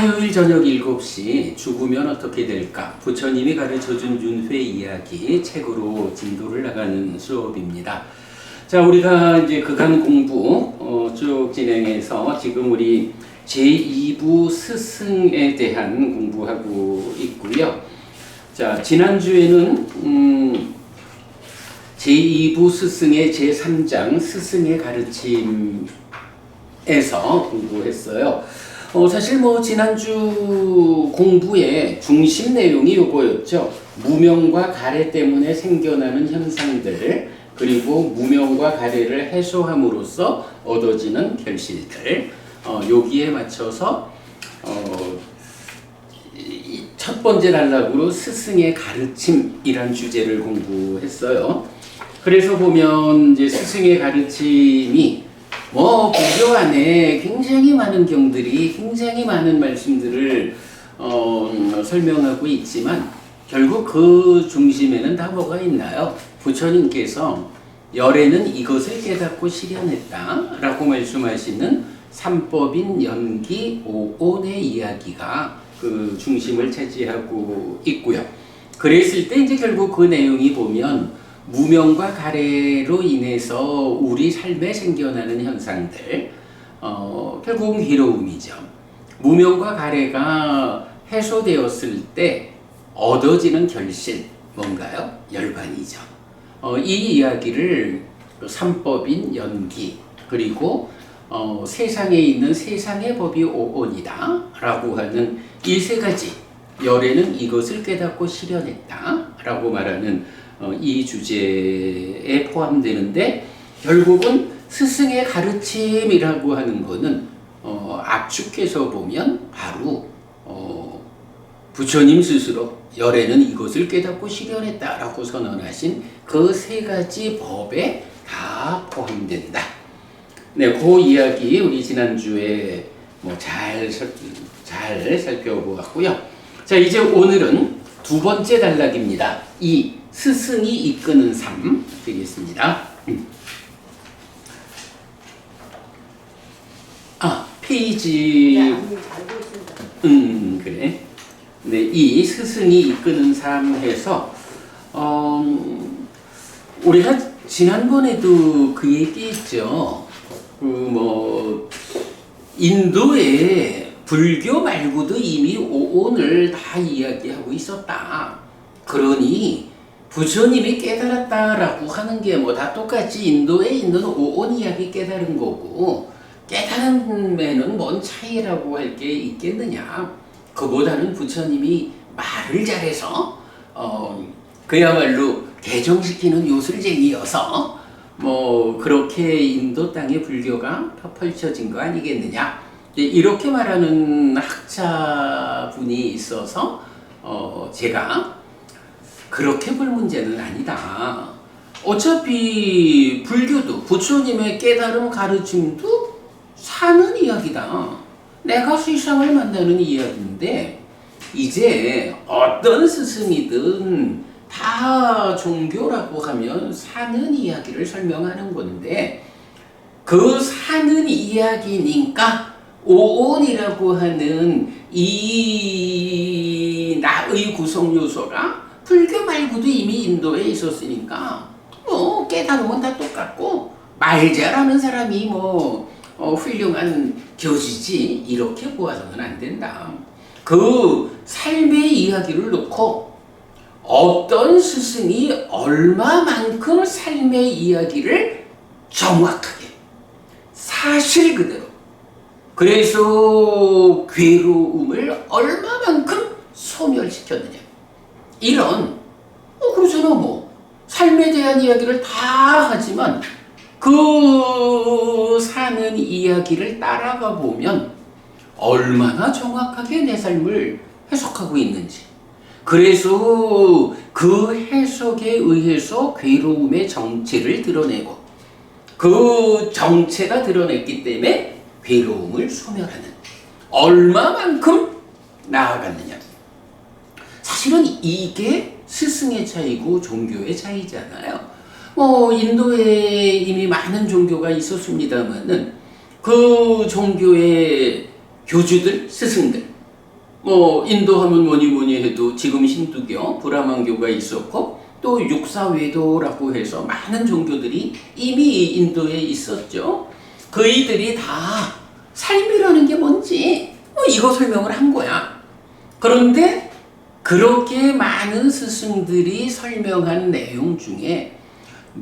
화요일 저녁 7시 죽으면 어떻게 될까? 부처님이 가르쳐준 윤회 이야기 책으로 진도를 나가는 수업입니다. 자, 우리가 이제 그간 공부 쭉 진행해서 지금 우리 제2부 스승에 대한 공부하고 있고요. 자, 지난주에는 제2부 스승의 제3장 스승의 가르침에서 공부했어요. 사실 지난주 공부의 중심 내용이 요거였죠. 무명과 가래 때문에 생겨나는 현상들, 그리고 무명과 가래를 해소함으로써 얻어지는 결실들, 여기에 맞춰서 첫 번째 단락으로 스승의 가르침이란 주제를 공부했어요. 그래서 보면 이제 스승의 가르침이 불교 안에 굉장히 많은 경들이 굉장히 많은 말씀들을 설명하고 있지만 결국 그 중심에는 다 뭐가 있나요? 부처님께서 열에는 이것을 깨닫고 실현했다 라고 말씀하시는 삼법인 연기 오온의 이야기가 그 중심을 차지하고 있고요. 그랬을 때 이제 결국 그 내용이 보면 무명과 가래로 인해서 우리 삶에 생겨나는 현상들, 결국은 괴로움이죠. 무명과 가래가 해소되었을 때 얻어지는 결실, 뭔가요? 열반이죠. 이 이야기를 삼법인 연기, 그리고 세상에 있는 세상의 법이 오온이다 라고 하는 이 세 가지, 열에는 이것을 깨닫고 실현했다 라고 말하는 이 주제에 포함되는데, 결국은 스승의 가르침이라고 하는 것은 압축해서 보면 바로 부처님 스스로 열에는 이것을 깨닫고 실현했다라고 선언하신 그 세 가지 법에 다 포함된다. 네, 그 이야기 우리 지난주에 잘 살펴보았고요. 자, 이제 오늘은 두 번째 단락입니다. 이 스승이 이끄는 삶 되겠습니다. 페이지. 그래. 네, 이 스승이 이끄는 삶에서 우리가 지난번에도 그 얘기했죠. 인도에 불교 말고도 이미 오온을 다 이야기하고 있었다. 그러니 부처님이 깨달았다라고 하는 게 다 똑같이 인도에 있는 오온 이야기 깨달은 거고, 깨달음에는 뭔 차이라고 할 게 있겠느냐. 그보다는 부처님이 말을 잘해서 그야말로 개종시키는 요술쟁이여서 그렇게 인도 땅에 불교가 펼쳐진 거 아니겠느냐. 이렇게 말하는 학자분이 있어서 제가 그렇게 볼 문제는 아니다. 어차피 불교도 부처님의 깨달음 가르침도 사는 이야기다. 내가 세상을 만나는 이야기인데, 이제 어떤 스승이든 다 종교라고 하면 사는 이야기를 설명하는 건데, 그 사는 이야기니까 오온이라고 하는 이 나의 구성 요소가 불교 말고도 이미 인도에 있었으니까 깨달음은 다 똑같고 말 잘하는 사람이 훌륭한 교주지, 이렇게 보아서는 안 된다. 그 삶의 이야기를 놓고 어떤 스승이 얼마만큼 삶의 이야기를 정확하게 사실 그대로, 그래서 괴로움을 얼마만큼 소멸시켰느냐, 이런 그렇잖아. 삶에 대한 이야기를 다 하지만 그 사는 이야기를 따라가 보면 얼마나 정확하게 내 삶을 해석하고 있는지, 그래서 그 해석에 의해서 괴로움의 정체를 드러내고, 그 정체가 드러냈기 때문에 괴로움을 소멸하는, 얼마만큼 나아갔느냐. 사실은 이게 스승의 차이고 종교의 차이잖아요. 인도에 이미 많은 종교가 있었습니다만은 그 종교의 교주들, 스승들, 뭐 인도 하면 뭐니 해도 지금 힌두교, 브라만교가 있었고 또 육사외도라고 해서 많은 종교들이 이미 인도에 있었죠. 그이들이 다 삶이라는 게 뭔지 이거 설명을 한 거야. 그런데 그렇게 많은 스승들이 설명한 내용 중에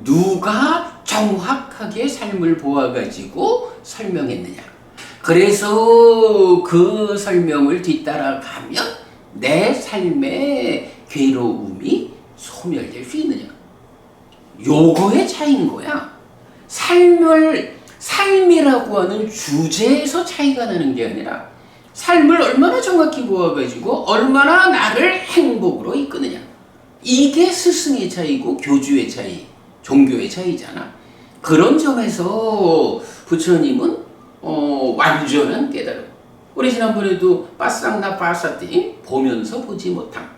누가 정확하게 삶을 보아가지고 설명했느냐. 그래서 그 설명을 뒤따라가면 내 삶의 괴로움이 소멸될 수 있느냐. 요거의 차이인 거야. 삶이라고 하는 주제에서 차이가 나는 게 아니라 삶을 얼마나 정확히 보아가지고 얼마나 나를 행복으로 이끄느냐. 이게 스승의 차이고 교주의 차이, 종교의 차이잖아. 그런 점에서 부처님은 완전한 깨달음. 우리 지난번에도 빠쌍나 빠사띠 보면서 보지 못함.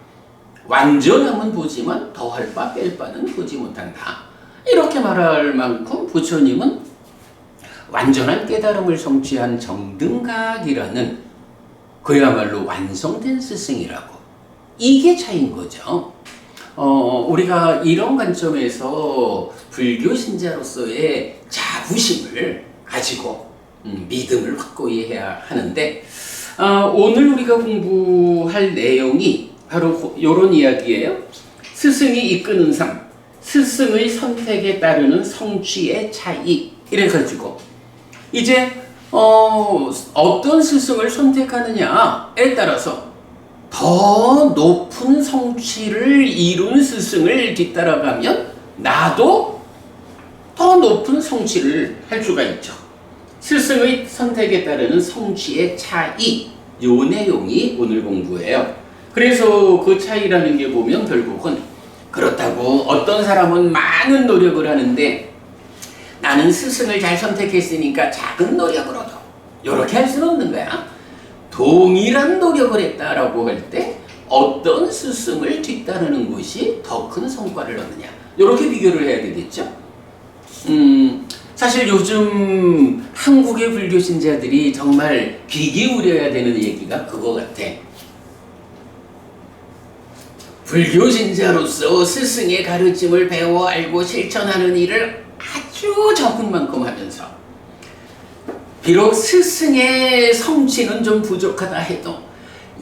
완전함은 보지만 더할 바 뺄 바는 보지 못한다. 이렇게 말할 만큼 부처님은 완전한 깨달음을 성취한 정등각이라는 그야말로 완성된 스승이라고. 이게 차이인 거죠. 우리가 이런 관점에서 불교 신자로서의 자부심을 가지고 믿음을 확고히 해야 하는데, 오늘 우리가 공부할 내용이 바로 이런 이야기예요. 스승이 이끄는 삶, 스승의 선택에 따르는 성취의 차이. 이래가지고 이제 어떤 스승을 선택하느냐에 따라서 더 높은 성취를 이룬 스승을 뒤따라가면 나도 더 높은 성취를 할 수가 있죠. 스승의 선택에 따르는 성취의 차이, 요 내용이 오늘 공부예요. 그래서 그 차이라는 게 보면 결국은 그렇다고 어떤 사람은 많은 노력을 하는데 나는 스승을 잘 선택했으니까 작은 노력으로도 이렇게 할 수는 없는 거야. 동일한 노력을 했다라고 할 때 어떤 스승을 뒤따르는 것이 더 큰 성과를 얻느냐, 이렇게 비교를 해야 되겠죠. 사실 요즘 한국의 불교 신자들이 정말 귀 기울여야 되는 얘기가 그거 같아. 불교 신자로서 스승의 가르침을 배워 알고 실천하는 일을 아주 적은 만큼 하면서 비록 스승의 성취는 좀 부족하다 해도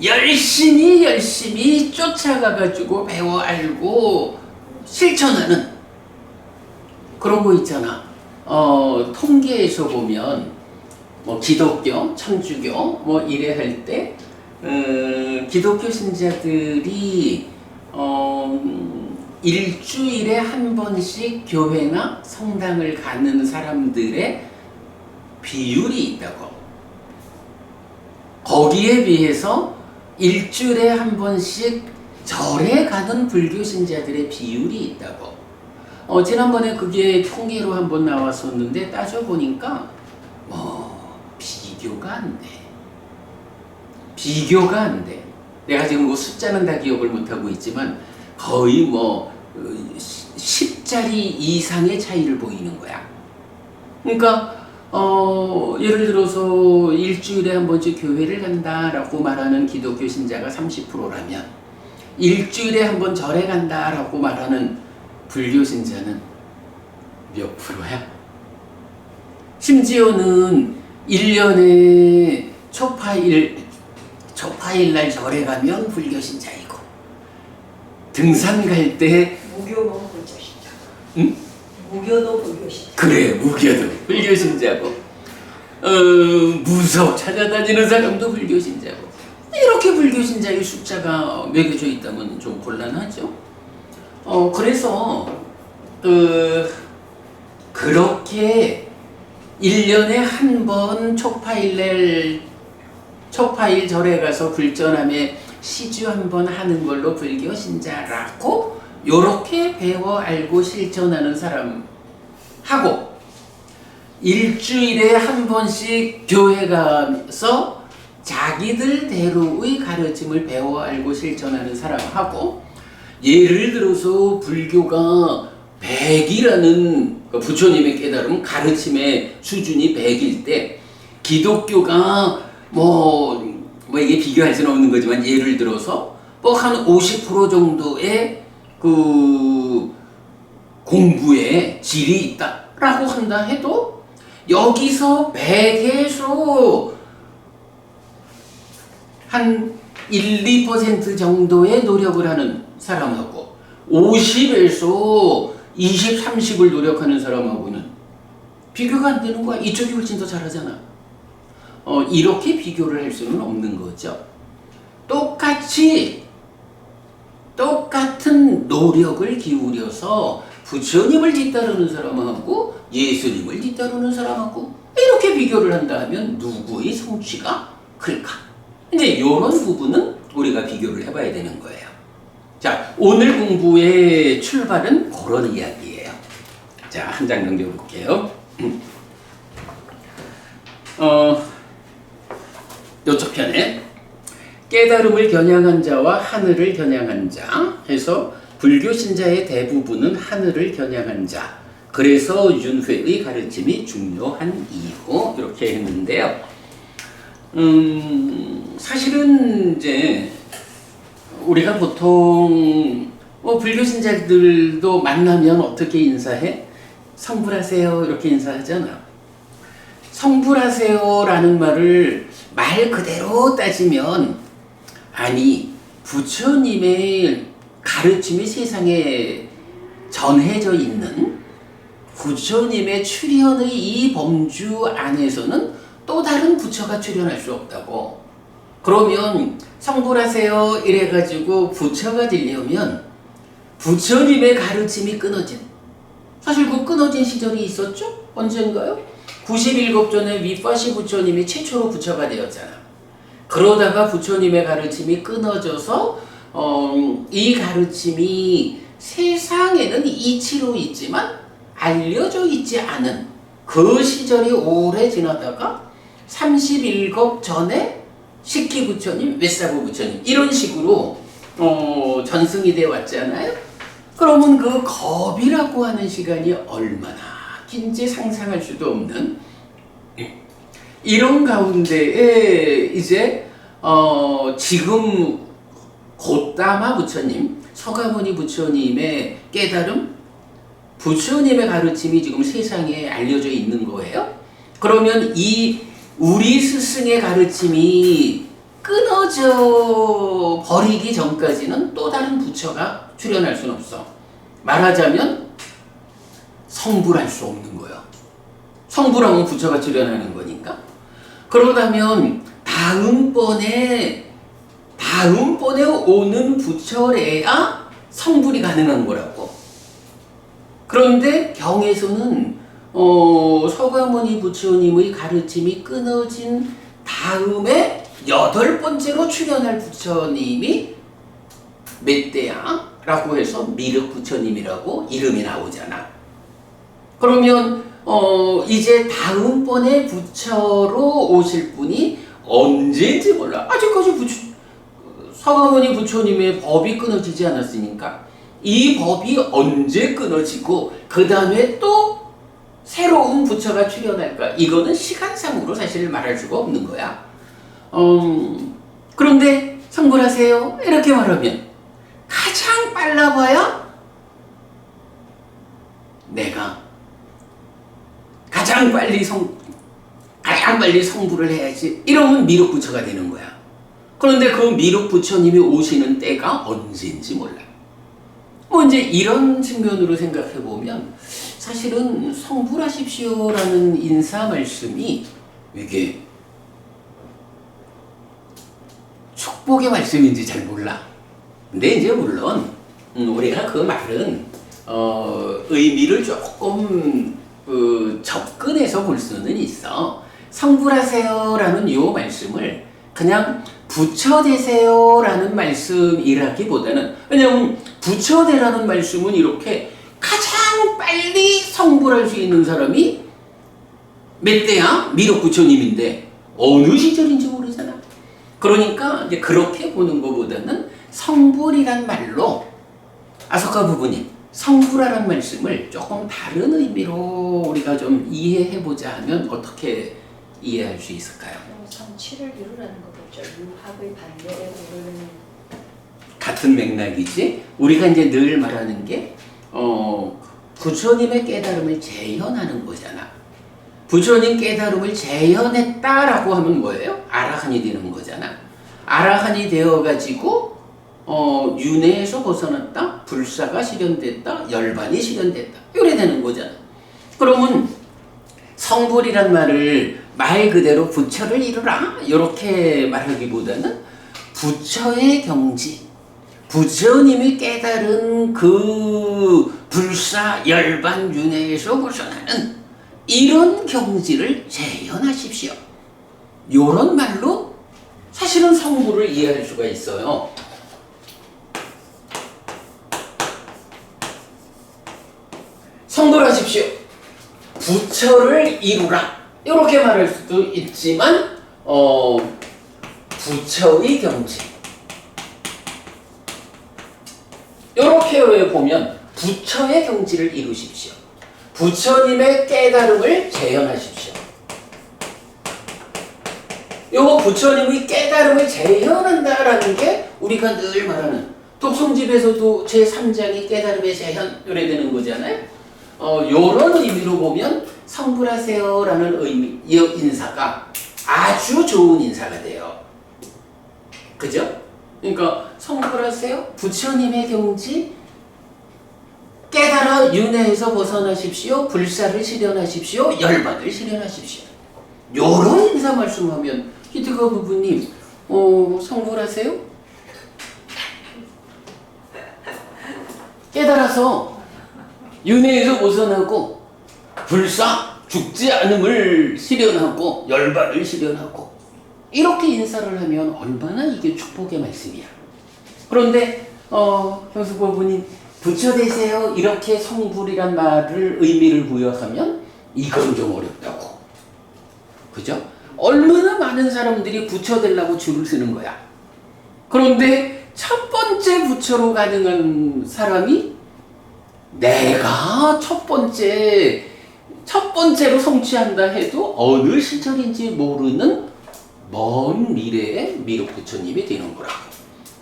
열심히 쫓아가가지고 배워 알고 실천하는 그런 거 있잖아. 통계에서 보면 뭐 기독교, 천주교 뭐 이래 할 때 기독교 신자들이 일주일에 한 번씩 교회나 성당을 가는 사람들의 비율이 있다고. 거기에 비해서 일주일에 한 번씩 절에 가는 불교 신자들의 비율이 있다고. 지난번에 그게 통계로 한번 나왔었는데 따져보니까 비교가 안 돼. 비교가 안 돼. 내가 지금 뭐 숫자는 다 기억을 못하고 있지만 거의 뭐 10자리 이상의 차이를 보이는 거야. 그러니까 예를 들어서 일주일에 한 번씩 교회를 간다라고 말하는 기독교 신자가 30%라면 일주일에 한 번 절에 간다라고 말하는 불교 신자는 몇 프로야? 심지어는 1년에 초파일날 절에 가면 불교 신자이고 등산 갈 때 무교도 불교 신자. 응? 무교도 불교 신자. 그래, 무교도 불교 신자고 무속 찾아다니는 사람도 불교 신자고. 이렇게 불교 신자의 숫자가 매겨져 있다면 좀 곤란하죠. 그래서 그렇게 1년에 한 번 촉파일 절에 가서 불전함에 시주 한 번 하는 걸로 불교 신자라고 요렇게 배워 알고 실천하는 사람하고 일주일에 한 번씩 교회 가서 자기들대로의 가르침을 배워 알고 실천하는 사람하고, 예를 들어서 불교가 100이라는 부처님의 깨달음 가르침의 수준이 100일 때 기독교가 뭐 이게 비교할 수는 없는 거지만 예를 들어서 뭐 한 50% 정도의 그 공부에 질이 있다라고 한다 해도 여기서 100에서 한 1, 2% 정도의 노력을 하는 사람하고 50에서 20, 30을 노력하는 사람하고는 비교가 안 되는 거야. 이쪽이 훨씬 더 잘하잖아. 이렇게 비교를 할 수는 없는 거죠. 똑같은 노력을 기울여서 부처님을 뒤따르는 사람하고 예수님을 뒤따르는 사람하고 이렇게 비교를 한다 하면 누구의 성취가 클까? 이제 이런 부분은 우리가 비교를 해봐야 되는 거예요. 자, 오늘 공부의 출발은 그런 이야기예요. 자, 한 장 넘겨볼게요. 이쪽 편에 깨달음을 겨냥한 자와 하늘을 겨냥한 자 해서 불교 신자의 대부분은 하늘을 겨냥한 자. 그래서 윤회의 가르침이 중요한 이유 이렇게 했는데요. 사실은 이제 우리가 보통 불교 신자들도 만나면 어떻게 인사해? 성불하세요 이렇게 인사하잖아. 성불하세요라는 말을 말 그대로 따지면 아니 부처님의 가르침이 세상에 전해져 있는 부처님의 출현의 이 범주 안에서는 또 다른 부처가 출현할 수 없다고. 그러면 성불하세요 이래가지고 부처가 되려면 부처님의 가르침이 끊어진, 사실 그 끊어진 시절이 있었죠? 언젠가요? 97급 전에 윗바시 부처님이 최초로 부처가 되었잖아. 그러다가 부처님의 가르침이 끊어져서 이 가르침이 세상에는 이치로 있지만 알려져 있지 않은 그 시절이 오래 지나다가 31급 전에 식기 부처님, 웨사부 부처님 이런 식으로 전승이 되어 왔잖아요. 그러면 그 겁이라고 하는 시간이 얼마나 긴지 상상할 수도 없는 이런 가운데에 이제 지금 고따마 부처님, 서가모니 부처님의 깨달음, 부처님의 가르침이 지금 세상에 알려져 있는 거예요. 그러면 이 우리 스승의 가르침이 끊어져 버리기 전까지는 또 다른 부처가 출현할 수는 없어. 말하자면 성불할 수 없는 거예요. 성불하면 부처가 출현하는 거니까. 그러다면 다음번에 오는 부처래야 성불이 가능한 거라고. 그런데 경에서는 서가모니 부처님의 가르침이 끊어진 다음에 8번째로 출현할 부처님이 멧대야라고 해서 미륵 부처님이라고 이름이 나오잖아. 그러면 이제 다음번에 부처로 오실 분이 언제인지 몰라. 아직까지 서가모니 부처님의 법이 끊어지지 않았으니까 이 법이 언제 끊어지고 그 다음에 또 새로운 부처가 출현할까? 이거는 시간상으로 사실 말할 수가 없는 거야. 그런데 성불하세요 이렇게 말하면 가장 빨라봐야 내가 가장 빨리 성불을 해야지. 이러면 미륵 부처가 되는 거야. 그런데 그 미륵 부처님이 오시는 때가 언제인지 몰라. 뭐 이제 이런 측면으로 생각해 보면 사실은 성불하십시오라는 인사 말씀이 이게 축복의 말씀인지 잘 몰라. 근데 이제 물론 우리가 그 말은 의미를 조금 접근해서 볼 수는 있어. 성불하세요라는 요 말씀을 그냥 부처 되세요라는 말씀이라기보다는, 왜냐하면 부처 되라는 말씀은 이렇게 가장 빨리 성불할 수 있는 사람이 멧대야 미륵 부처님인데 어느 시절인지 모르잖아. 그러니까 이제 그렇게 보는 것보다는 성불이란 말로 아소카 부부님 성불하란 말씀을 조금 다른 의미로 우리가 좀 이해해보자 하면 어떻게 이해할 수 있을까요? 성취를 이루라는 거겠죠. 유학의 반대에 오르는. 같은 맥락이지. 우리가 이제 늘 말하는 게 부처님의 깨달음을 재현하는 거잖아. 부처님 깨달음을 재현했다라고 하면 뭐예요? 아라한이 되는 거잖아. 아라한이 되어가지고 윤회에서 벗어났다, 불사가 실현됐다, 열반이 실현됐다, 이래 되는 거잖아. 그러면 성불이란 말을 말 그대로 부처를 이루라 이렇게 말하기보다는 부처의 경지, 부처님이 깨달은 그 불사, 열반, 윤회에서 벗어나는 이런 경지를 재현하십시오. 이런 말로 사실은 성불을 이해할 수가 있어요. 성불하십시오. 부처를 이루라. 이렇게 말할 수도 있지만 부처의 경지. 이렇게 보면 부처의 경지를 이루십시오. 부처님의 깨달음을 재현하십시오. 요거 부처님의 깨달음을 재현한다라는 게 우리가 늘 말하는 독송집에서도 제3장이 깨달음의 재현 이래 되는 거잖아요. 요런 의미로 보면 성불하세요라는 의미, 이 인사가 아주 좋은 인사가 돼요. 그죠? 그러니까 성불하세요. 부처님의 경지 깨달아 윤회에서 벗어나십시오. 불사를 실현하십시오. 열반을 실현하십시오. 요런 인사 말씀하면 히트거 부부님 성불하세요? 깨달아서 윤회에서 벗어나고 불사 죽지 않음을 실현하고 열반을 실현하고 이렇게 인사를 하면 얼마나 이게 축복의 말씀이야. 그런데 형수부부님 부처 되세요 이렇게 성불이란 말을 의미를 부여하면 이건 좀 어렵다고. 그죠? 얼마나 많은 사람들이 부처 되려고 줄을 서는 거야. 그런데 첫 번째 부처로 가능한 사람이 내가 첫 번째로 성취한다 해도 어느 시절인지 모르는 먼 미래의 미륵 부처님이 되는 거라고.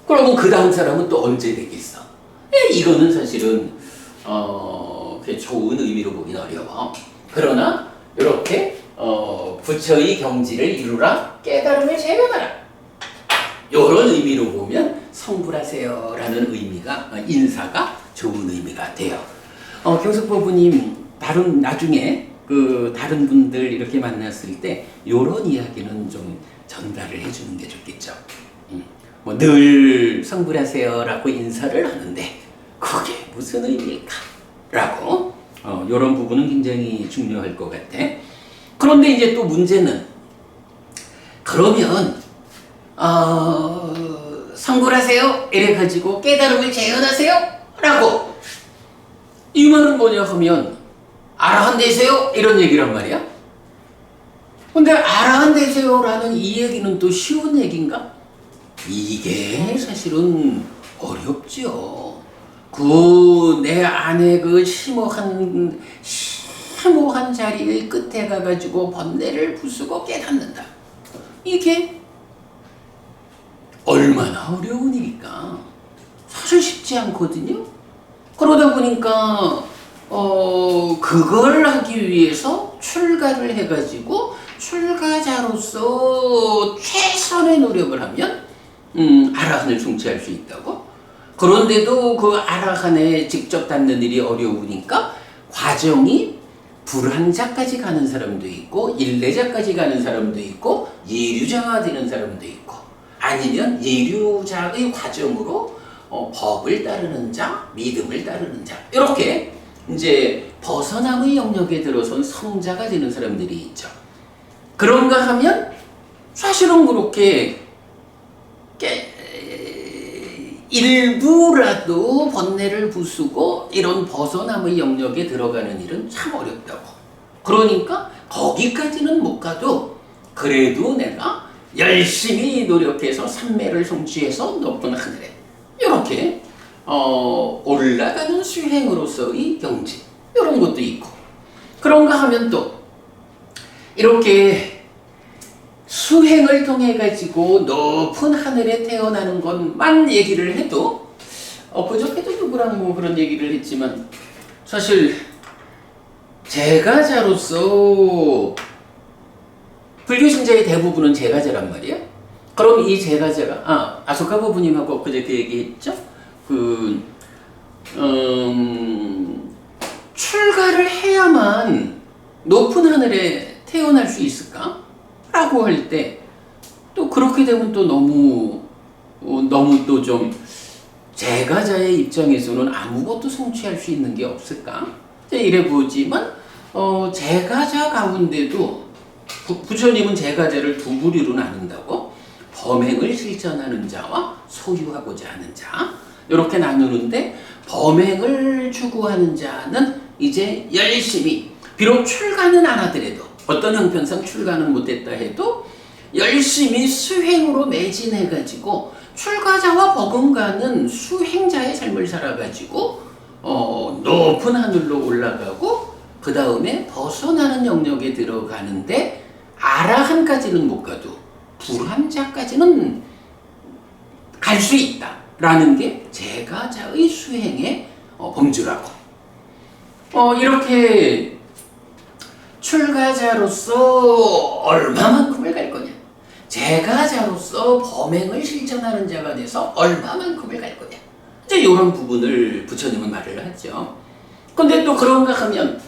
그러면 그 다음 사람은 또 언제 되겠어? 이거는 사실은 좋은 의미로 보긴 어려워. 그러나 이렇게 부처의 경지를 이루라, 깨달음을 재현하라, 이런 의미로 보면 성불하세요라는 의미가, 인사가 좋은 의미가 돼요. 경숙부부님 나중에 다른 분들 이렇게 만났을 때 이런 이야기는 좀 전달을 해주는 게 좋겠죠. 뭐 늘 성불하세요라고 인사를 하는데 그게 무슨 의미일까? 라고 이런 부분은 굉장히 중요할 것 같아. 그런데 이제 또 문제는 그러면 성불하세요 이래가지고 깨달음을 재현하세요 라고 이 말은 뭐냐 하면 아라한 되세요 이런 얘기란 말이야. 근데 아라한 되세요라는 이 얘기는 또 쉬운 얘기인가? 이게 사실은 어렵죠. 내 안에 심오한 자리의 끝에 가가지고 번뇌를 부수고 깨닫는다. 이게 얼마나 어려운 일일까? 사실 쉽지 않거든요. 그러다 보니까 그걸 하기 위해서 출가를 해가지고 출가자로서 최선의 노력을 하면 아라한을 성취할 수 있다고? 그런데도 그 아라한에 직접 닿는 일이 어려우니까 과정이 불한자까지 가는 사람도 있고 일례자까지 가는 사람도 있고 예류자가 되는 사람도 있고 아니면 예류자의 과정으로 법을 따르는 자, 믿음을 따르는 자 이렇게 이제 벗어남의 영역에 들어선 성자가 되는 사람들이 있죠. 그런가 하면 사실은 그렇게 일부라도 번뇌를 부수고 이런 벗어남의 영역에 들어가는 일은 참 어렵다고. 그러니까 거기까지는 못 가도 그래도 내가 열심히 노력해서 삼매를 성취해서 높은 하늘에 이렇게 올라가는 수행으로서의 경지 이런 것도 있고. 그런가 하면 또 이렇게 수행을 통해 가지고 높은 하늘에 태어나는 것만 얘기를 해도 그저께도 누구랑 뭐 그런 얘기를 했지만 사실 제가자로서 불교 신자의 대부분은 제가자란 말이에요. 그럼 이 제가자가 아소카 부부님하고 그저께 얘기했죠. 출가를 해야만 높은 하늘에 태어날 수 있을까? 라고 할 때 또 그렇게 되면 또 너무 또 좀 제가자의 입장에서는 아무것도 성취할 수 있는 게 없을까? 이래 보지만 제가자 가운데도 부처님은 제가자를 두 부류로 나눈다고 범행을 실천하는 자와 소유하고자 하는 자 이렇게 나누는데 범행을 추구하는 자는 이제 열심히 비록 출가는 안 하더라도 어떤 형편상 출가는 못했다 해도 열심히 수행으로 매진해가지고 출가자와 버금가는 수행자의 삶을 살아가지고 높은 하늘로 올라가고 그 다음에 벗어나는 영역에 들어가는데 아라한까지는 못 가도 불한자까지는 갈 수 있다라는 게 제가자의 수행의 범주라고. 이렇게 출가자로서 얼마만큼을 갈 거냐, 제가자로서 범행을 실천하는 자가 돼서 얼마만큼을 갈 거냐, 이제 이런 부분을 부처님은 말을 하죠. 근데 또 그런가 하면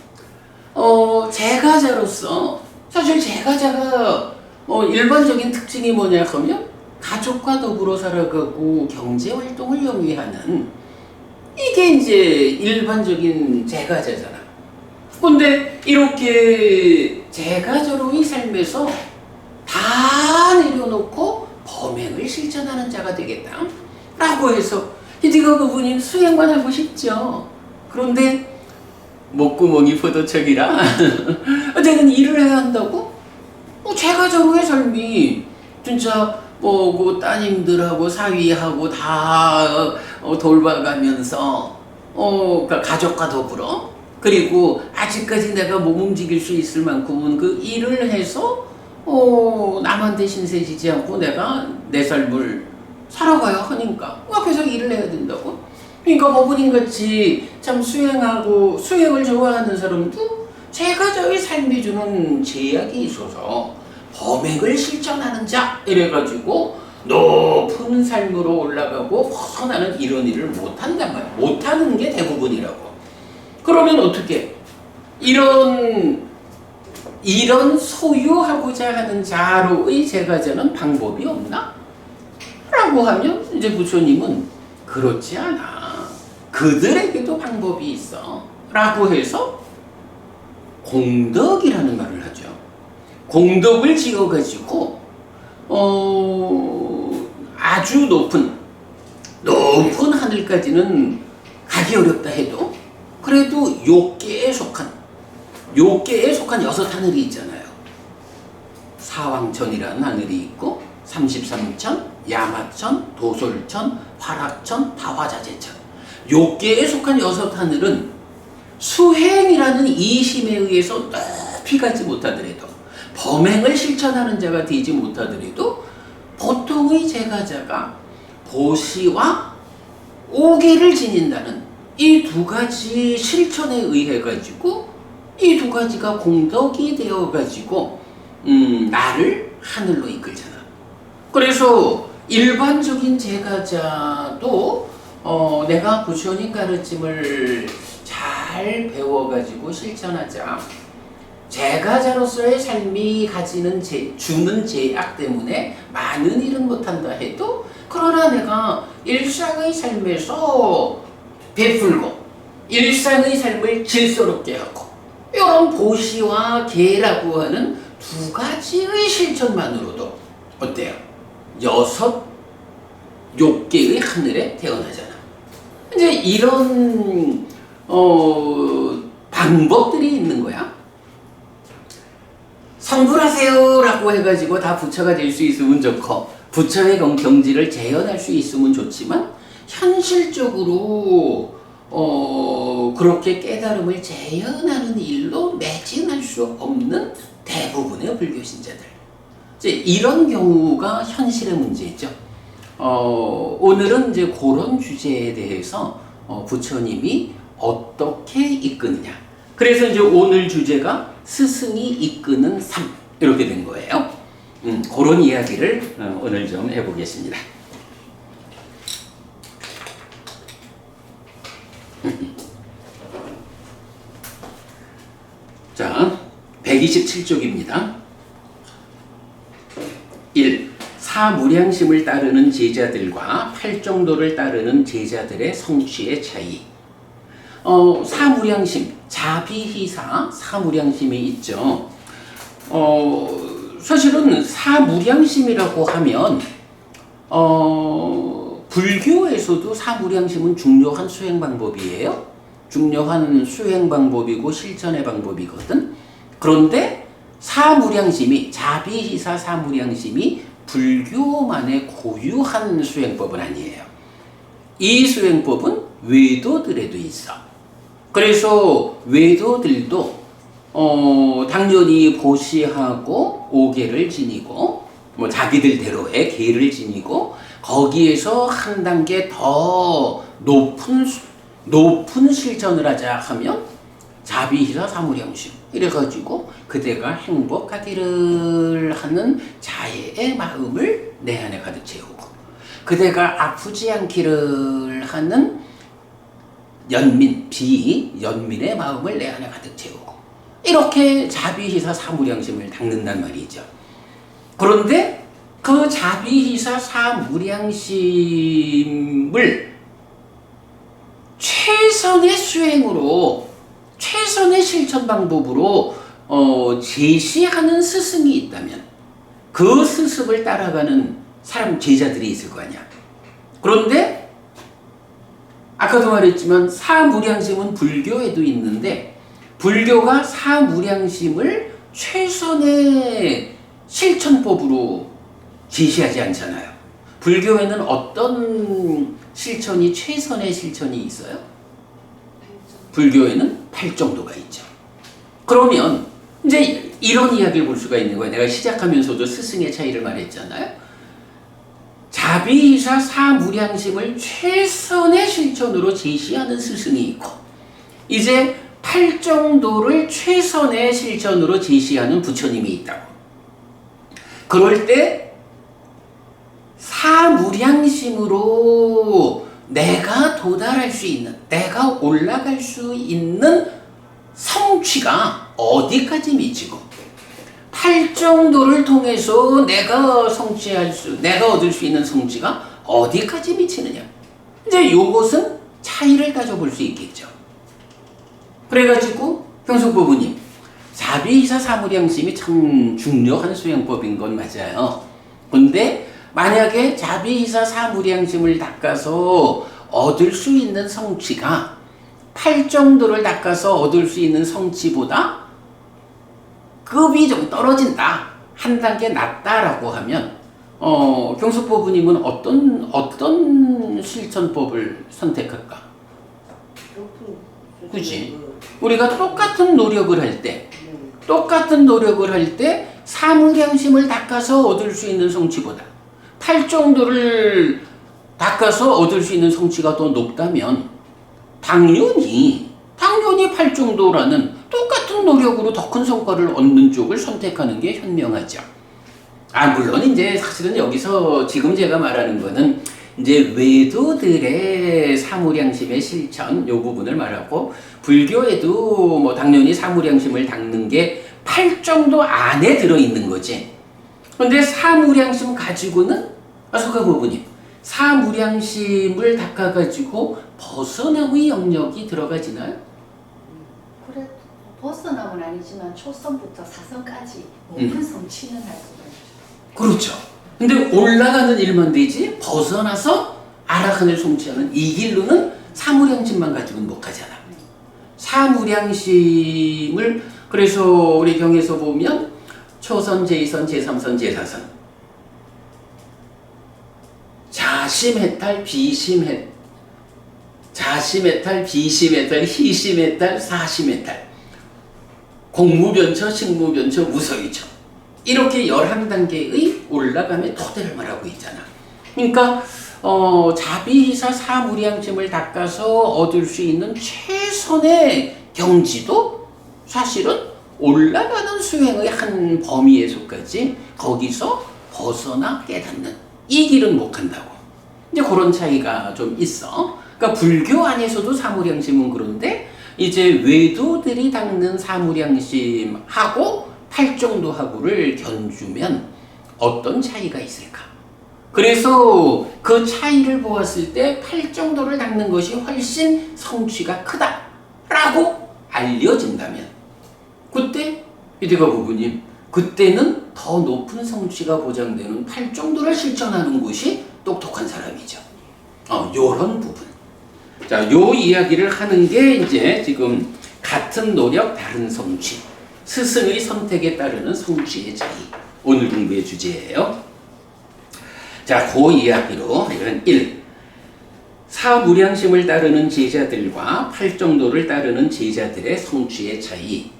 제가자로서 사실 제가자가 일반적인 특징이 뭐냐 하면 가족과 더불어 살아가고 경제활동을 영위하는 이게 이제 일반적인 제가자잖아. 근데 이렇게 제가자로의 삶에서 다 내려놓고 범행을 실천하는 자가 되겠다 라고 해서 이디가 그분이 수행만 하고 싶죠. 그런데 목구멍이 포도청이라 어쨌든 일을 해야 한다고? 제가자로의 삶이 진짜 그 따님들하고 사위하고 다 돌봐가면서 그러니까 가족과 더불어 그리고 아직까지 내가 몸 움직일 수 있을 만큼은 그 일을 해서 남한테 신세지지 않고 내가 내 삶을 살아가야 하니까 앞에서 일을 해야 된다고. 그러니까 법은인같이 참 수행을 좋아하는 사람도 제가자의 삶이 주는 제약이 있어서 범행을 실천하는 자 이래가지고 높은 삶으로 올라가고 벗어나는 이런 일을 못한단 말이야. 못하는 게 대부분이라고. 그러면 어떻게 이런 소유하고자 하는 자로의 제가자는 방법이 없나? 라고 하면 이제 부처님은 그렇지 않아. 그들에게도 방법이 있어. 라고 해서 공덕이라는 말을 하죠. 공덕을 지어가지고 아주 높은 하늘까지는 가기 어렵다 해도 그래도 욕계에 속한 6 하늘이 있잖아요. 사왕천이라는 하늘이 있고 33천, 야마천, 도솔천, 화락천, 다화자재천 6개에 속한 6 하늘은 수행이라는 이심에 의해서 높이 가지 못하더라도 범행을 실천하는 자가 되지 못하더라도 보통의 제가자가 보시와 오계를 지닌다는 이 2가지 실천에 의해 가지고 이 2가지가 공덕이 되어 가지고 나를 하늘로 이끌잖아. 그래서 일반적인 제가자도 내가 부처님 가르침을 잘 배워가지고 실천하자. 제가자로서의 삶이 가지는 주는 제약 때문에 많은 일은 못한다 해도 그러나 내가 일상의 삶에서 베풀고 일상의 삶을 질서롭게 하고 이런 보시와 계라고 하는 2가지의 실천만으로도 어때요? 6개의 하늘에 태어나잖아. 이제 이런 방법들이 있는 거야. 성불하세요 라고 해가지고 다 부처가 될 수 있으면 좋고 부처의 경지를 재현할 수 있으면 좋지만 현실적으로 그렇게 깨달음을 재현하는 일로 매진할 수 없는 대부분의 불교 신자들. 이제 이런 경우가 현실의 문제죠. 오늘은 이제 그런 주제에 대해서 부처님이 어떻게 이끄느냐. 그래서 이제 오늘 주제가 스승이 이끄는 삶 이렇게 된 거예요. 그런 이야기를 오늘 좀 해보겠습니다. 자, 127쪽입니다. 1. 사무량심을 따르는 제자들과 팔정도를 따르는 제자들의 성취의 차이. 사무량심, 자비희사, 사무량심이 있죠. 사실은 사무량심이라고 하면 불교에서도 사무량심은 중요한 수행 방법이에요. 중요한 수행 방법이고 실천의 방법이거든. 그런데 사무량심이, 자비희사 사무량심이 불교만의 고유한 수행법은 아니에요. 이 수행법은 외도들에도 있어. 그래서 외도들도 당연히 보시하고 오계를 지니고 뭐 자기들대로의 계를 지니고 거기에서 한 단계 더 높은 실천을 하자 하면 자비희사 사무량심 이래가지고 그대가 행복하기를 하는 자애의 마음을 내 안에 가득 채우고 그대가 아프지 않기를 하는 비연민의 마음을 내 안에 가득 채우고 이렇게 자비희사 사무량심을 닦는단 말이죠. 그런데 그 자비희사 사무량심을 최선의 수행으로 최선의 실천 방법으로 제시하는 스승이 있다면 그 스승을 따라가는 사람 제자들이 있을 거 아니야. 그런데 아까도 말했지만 사무량심은 불교에도 있는데 불교가 사무량심을 최선의 실천법으로 제시하지 않잖아요. 불교에는 어떤 실천이 최선의 실천이 있어요? 불교에는 팔정도가 있죠. 그러면 이제 이런 이야기를 볼 수가 있는 거예요. 내가 시작하면서도 스승의 차이를 말했잖아요. 자비희사 사무량심을 최선의 실천으로 제시하는 스승이 있고 이제 팔정도를 최선의 실천으로 제시하는 부처님이 있다고. 그럴 때 사무량심으로 내가 도달할 수 있는, 내가 올라갈 수 있는 성취가 어디까지 미치고 팔정도를 통해서 내가 얻을 수 있는 성취가 어디까지 미치느냐. 이제 요것은 차이를 따져볼 수 있겠죠. 그래가지고 평속부부님, 자비희사 사무량심이 참 중요한 수행법인 건 맞아요. 근데 만약에 자비희사 사무량심을 닦아서 얻을 수 있는 성취가 팔정도를 닦아서 얻을 수 있는 성취보다 급이 좀 떨어진다, 한 단계 낮다라고 하면 경숙부부님은 어떤 실천법을 선택할까? 그치? 우리가 똑같은 노력을 할 때 사무량심을 닦아서 얻을 수 있는 성취보다 팔정도를 닦아서 얻을 수 있는 성취가 더 높다면 당연히 팔정도라는 똑같은 노력으로 더 큰 성과를 얻는 쪽을 선택하는 게 현명하죠. 물론 이제 사실은 여기서 지금 제가 말하는 거는 이제 외도들의 사무량심의 실천 요 부분을 말하고 불교에도 뭐 당연히 사무량심을 닦는 게 팔정도 안에 들어있는 거지. 근데 사무량심 가지고는 석가모부님, 사무량심을 닦아가지고 벗어남의 영역이 들어가지나요? 그래 벗어남은 아니지만 초선부터 사선까지 높은 성취는 할 수가 있죠. 그렇죠. 근데 올라가는 일만 되지 벗어나서 아라한을 성취하는 이 길로는 사무량심만 가지고는 못 가잖아. 사무량심을 그래서 우리 경에서 보면 초선, 제2선, 제3선, 제4선 자심해탈, 비심해탈, 희심해탈, 사심해탈 공무변처, 식무변처, 무서위처 이렇게 11단계의 올라감의 토대를 말하고 있잖아. 그러니까 자비이사 사무량심을 닦아서 얻을 수 있는 최선의 경지도 사실은 올라가는 수행의 한 범위에 속하지 거기서 벗어나 깨닫는 이 길은 못 간다고. 이제 그런 차이가 좀 있어. 그러니까 불교 안에서도 사무량심은 그런데 이제 외도들이 닦는 사무량심하고 팔정도하고를 견주면 어떤 차이가 있을까? 그래서 그 차이를 보았을 때 팔정도를 닦는 것이 훨씬 성취가 크다라고 알려진다면 그때 이대가 부부님 그때는 더 높은 성취가 보장되는 팔정도를 실천하는 것이 똑똑한 사람이죠. 요런 부분. 자, 요 이야기를 하는 게 이제 지금 같은 노력 다른 성취, 스승의 선택에 따르는 성취의 차이. 오늘 공부의 주제예요. 자, 그 이야기로 이건 1. 사무량심을 따르는 제자들과 팔정도를 따르는 제자들의 성취의 차이.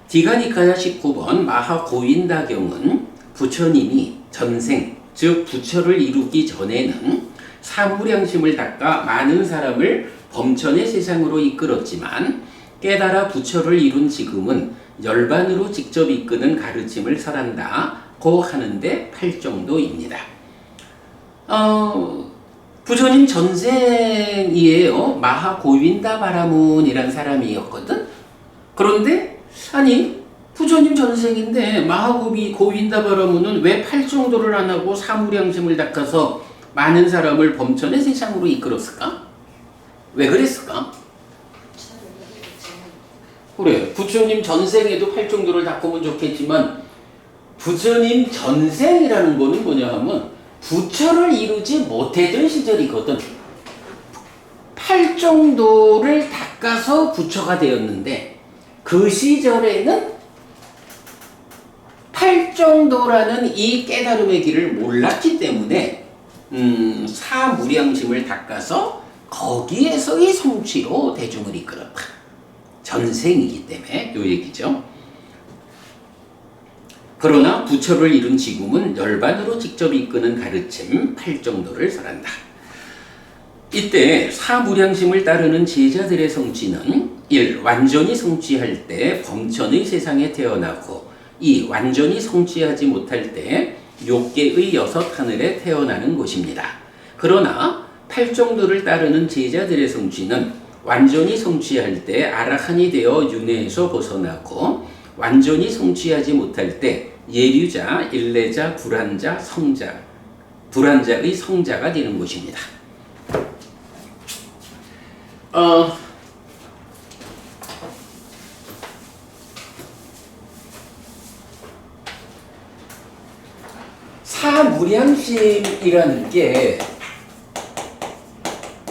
디가니카야 19번 마하고인다경은 부처님이 전생, 즉 부처를 이루기 전에는 사무량심을 닦아 많은 사람을 범천의 세상으로 이끌었지만 깨달아 부처를 이룬 지금은 열반으로 직접 이끄는 가르침을 설한다고 하는데 팔정도입니다. 부처님 전생이에요. 마하고윈다 바라문이란 사람이었거든. 그런데 아니 부처님 전생인데 마하고윈다 바라문은 왜 팔정도를 안 하고 사무량심을 닦아서 많은 사람을 범천의 세상으로 이끌었을까? 왜 그랬을까? 그래, 부처님 전생에도 팔정도를 닦으면 좋겠지만 부처님 전생이라는 거는 뭐냐 하면 부처를 이루지 못했던 시절이거든. 팔정도를 닦아서 부처가 되었는데 그 시절에는 팔정도라는 이 깨달음의 길을 몰랐기 때문에 사무량심을 닦아서 거기에서의 성취로 대중을 이끌었다. 전생이기 때문에 요 얘기죠. 그러나 부처를 이룬 지금은 열반으로 직접 이끄는 가르침 팔정도를 설한다. 이때 사무량심을 따르는 제자들의 성취는 1. 완전히 성취할 때 범천의 세상에 태어나고 2. 완전히 성취하지 못할 때 욕계의 6 하늘에 태어나는 것입니다. 그러나 팔정도를 따르는 제자들의 성취는 완전히 성취할 때 아라한이 되어 윤회에서 벗어나고 완전히 성취하지 못할 때 예류자, 일례자, 불한자, 성자, 불한자의 성자가 되는 것입니다. 사무량심이라는 게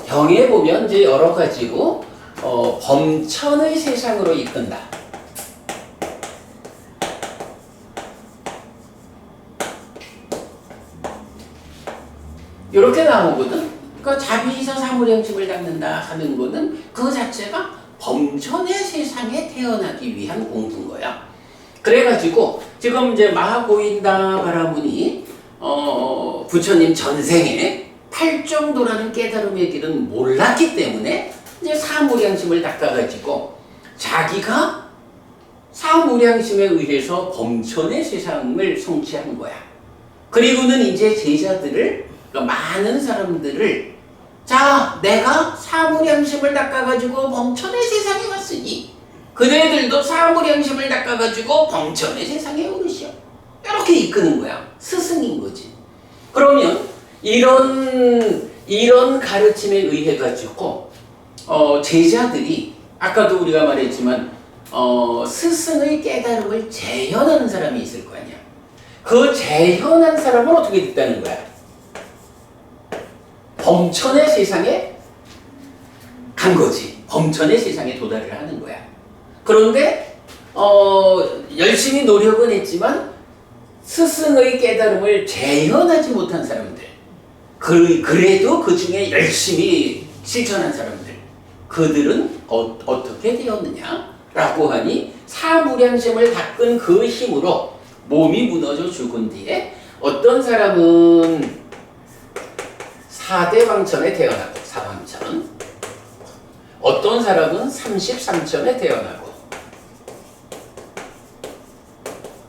경에 보면 이제 여러 가지로 범천의 세상으로 이끈다. 이렇게 나오거든. 그러니까 자비이사 사무량심을 닦는다 하는 거는 그 자체가 범천의 세상에 태어나기 위한 공부인 거야. 그래가지고 지금 이제 마하고인다 바라문이 부처님 전생에 팔정도라는 깨달음의 길은 몰랐기 때문에 이제 사무량심을 닦아가지고 자기가 사무량심에 의해서 범천의 세상을 성취한 거야. 그리고는 이제 제자들을, 그러니까 많은 사람들을, 자, 내가 사무량심을 닦아가지고 범천의 세상에 왔으니 그대들도 사무량심을 닦아가지고 범천의 세상에 오르시오. 이렇게 이끄는 거야. 스승인 거지. 그러면 이런 가르침에 의해 가지고 제자들이 아까도 우리가 말했지만 스승의 깨달음을 재현하는 사람이 있을 거 아니야. 그 재현한 사람은 어떻게 됐다는 거야? 범천의 세상에 간 거지. 범천의 세상에 도달을 하는 거야. 그런데 열심히 노력은 했지만 스승의 깨달음을 재현하지 못한 사람들, 그래도 그 중에 열심히 실천한 사람들, 그들은 어떻게 되었느냐라고 하니 사무량심을 닦은 그 힘으로 몸이 무너져 죽은 뒤에 어떤 사람은 사대왕천에 태어나고 사왕천, 어떤 사람은 33천에 태어나고,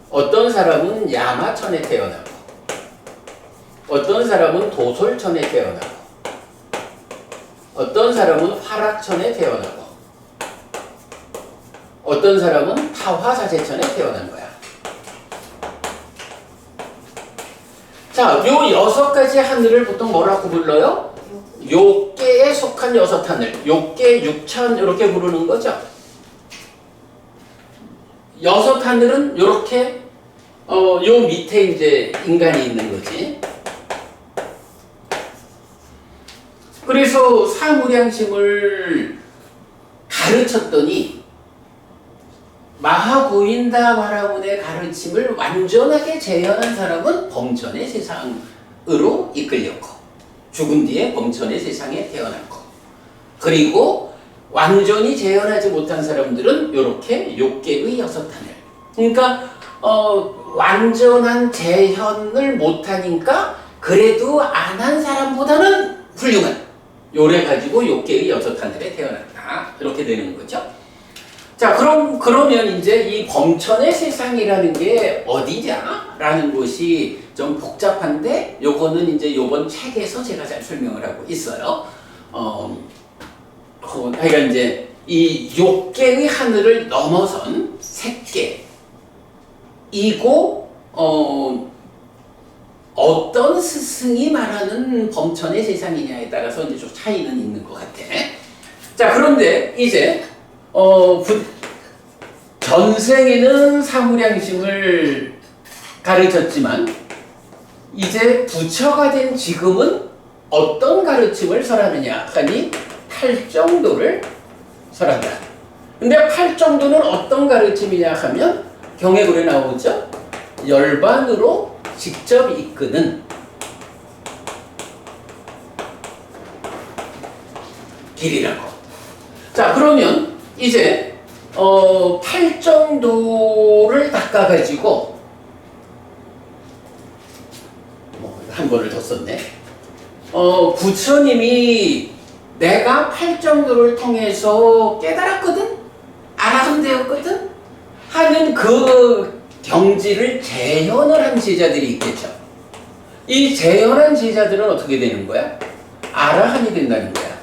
어떤 사람은 야마천에 태어나고, 어떤 사람은 도솔천에 태어나고, 어떤 사람은 화락천에 태어나고, 어떤 사람은 타화자재천에 태어난 거야. 자, 요 6가지 하늘을 보통 뭐라고 불러요? 욕계에 속한 6하늘, 욕계 6천 이렇게 부르는 거죠. 6하늘은 이렇게 요 밑에 이제 인간이 있는 거지. 그래서 사무량심을 가르쳤더니 마하고인다 바라문의 가르침을 완전하게 재현한 사람은 범천의 세상으로 이끌렸고, 죽은 뒤에 범천의 세상에 태어났고, 그리고 완전히 재현하지 못한 사람들은 이렇게 욕계의 6하늘. 그러니까 완전한 재현을 못하니까 그래도 안 한 사람보다는 훌륭한, 요래 가지고 욕계의 6하늘에 태어났다, 이렇게 되는 거죠. 자, 그러면 이제 이 범천의 세상이라는 게 어디냐? 라는 것이 좀 복잡한데, 요거는 이제 요번 책에서 제가 잘 설명을 하고 있어요. 그러니까 이제 이 욕계의 하늘을 넘어선 색계이고, 어떤 스승이 말하는 범천의 세상이냐에 따라서 이제 좀 차이는 있는 것 같아. 자, 그런데 이제 전생에는 사무량심을 가르쳤지만 이제 부처가 된 지금은 어떤 가르침을 설하느냐 하니 팔정도를 설한다. 근데 팔정도는 어떤 가르침이냐 하면 경에 그래 나오죠. 열반으로 직접 이끄는 길이라고. 자, 그러면 이제 팔정도를 닦아가지고 한 번을 더 썼네. 부처님이 내가 팔정도를 통해서 깨달았거든, 아라함되었거든 하는 그 경지를 재현을 한 제자들이 있겠죠. 이 재현한 제자들은 어떻게 되는 거야? 아라한이 된다는 거야.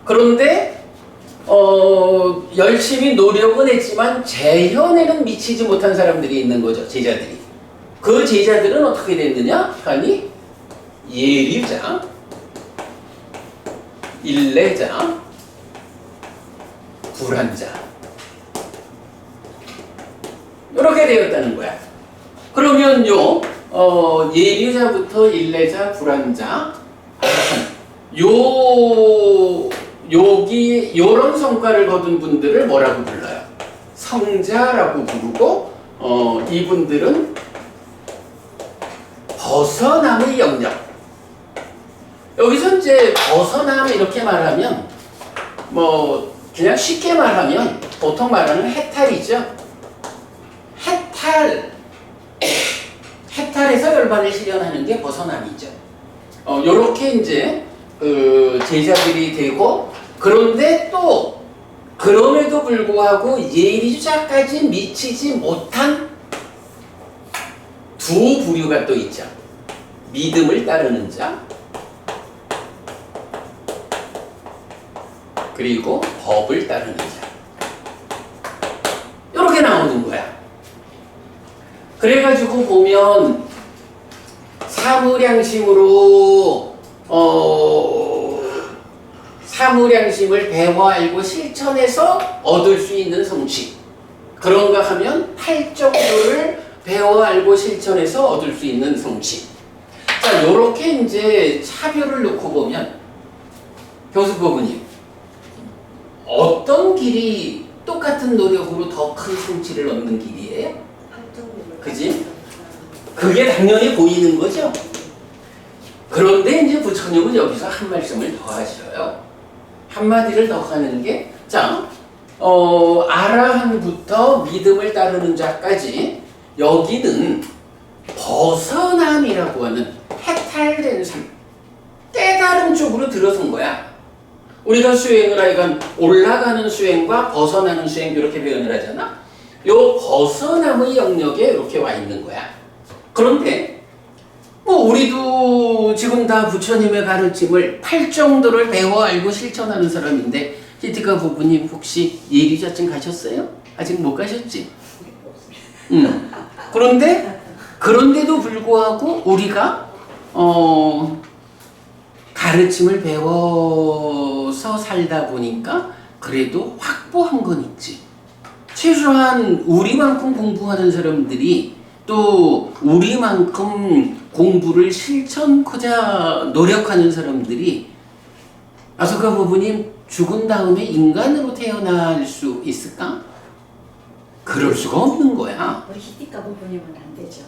그런데 열심히 노력은 했지만 재현에는 미치지 못한 사람들이 있는 거죠. 제자들이. 그 제자들은 어떻게 됐느냐 하니 예류자, 일례자, 불한자, 이렇게 되었다는 거야. 그러면요, 예류자부터 일례자, 불한자, 여기 요런 성과를 거둔 분들을 뭐라고 불러요? 성자라고 부르고, 이분들은 벗어남의 영역. 여기서 이제 벗어남 이렇게 말하면 그냥 쉽게 말하면 보통 말하는 해탈이죠. 해탈에서 열반을 실현하는 게 벗어남이죠. 요렇게 이제 제자들이 되고, 그런데 또 그럼에도 불구하고 예리주자까지 미치지 못한 두 부류가 또 있죠. 믿음을 따르는 자, 그리고 법을 따르는 자. 이렇게 나오는 거야. 그래가지고 보면 사무량심으로 사무량심을 배워 알고 실천해서 얻을 수 있는 성취, 그런가 하면 팔정도를 배워 알고 실천해서 얻을 수 있는 성취. 자, 요렇게 이제 차별을 놓고 보면 교수부부님, 어떤 길이 똑같은 노력으로 더 큰 성취를 얻는 길이에요? 그지? 그게 당연히 보이는 거죠. 그런데 이제 부처님은 여기서 한 말씀을 더 하셔요. 한마디를 더 하는 게, 자, 아라한부터 믿음을 따르는 자까지 여기는 벗어남이라고 하는 해탈된 삶, 깨달음 쪽으로 들어선 거야. 우리가 수행을 하여간 올라가는 수행과 벗어나는 수행 이렇게 표현을 하잖아. 요 벗어남의 영역에 이렇게 와 있는 거야. 그런데 뭐 우리도 지금 다 부처님의 가르침을 팔 정도를 배워 알고 실천하는 사람인데 히티카 부부님 혹시 예리자증 가셨어요? 아직 못 가셨지? 그런데도 불구하고 우리가 가르침을 배워서 살다 보니까 그래도 확보한 건 있지. 최소한 우리만큼 공부하는 사람들이 또 우리만큼 공부를 실천코자 노력하는 사람들이 아소카 부부님 죽은 다음에 인간으로 태어날 수 있을까? 그럴 수가 없는 거야. 우리 히티카 부부님은 안 되죠.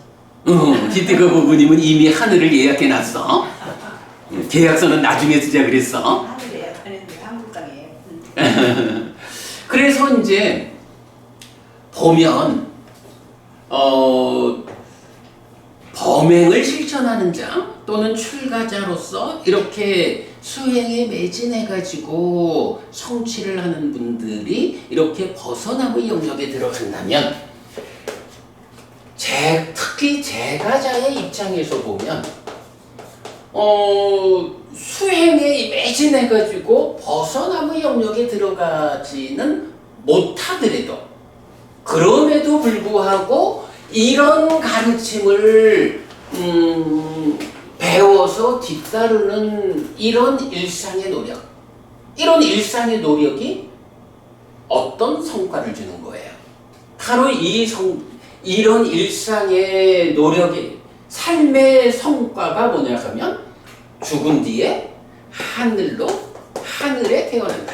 히티카 부부님은 이미 하늘을 예약해놨어. 계약서는 나중에 쓰자 그랬어. 하늘에 예약하는데 한국 땅에. 그래서 이제 보면 범행을 실천하는 자 또는 출가자로서 이렇게 수행에 매진해가지고 성취를 하는 분들이 이렇게 벗어남의 영역에 들어간다면 특히 제가자의 입장에서 보면 수행에 매진해가지고 벗어남의 영역에 들어가지는 못하더라도 그럼에도 불구하고 이런 가르침을 배워서 뒤따르는 이런 일상의 노력이 어떤 성과를 주는 거예요? 바로 이런 일상의 노력의 삶의 성과가 뭐냐 하면 죽은 뒤에 하늘에 태어난다.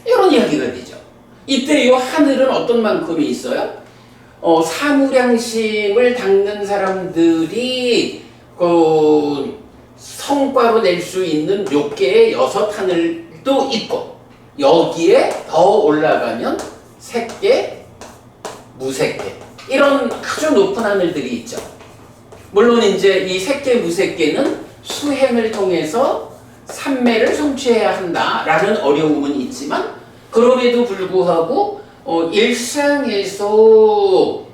이런 이야기가 되죠. 이때 이 하늘은 어떤 만큼이 있어요? 사무량심을 닦는 사람들이 성과로 낼 수 있는 6개의 6하늘도 있고 여기에 더 올라가면 3개, 무색계 이런 아주 높은 하늘들이 있죠. 물론 이제 이 3개, 무색계는 수행을 통해서 삼매를 성취해야 한다라는 어려움은 있지만 그럼에도 불구하고 일상에서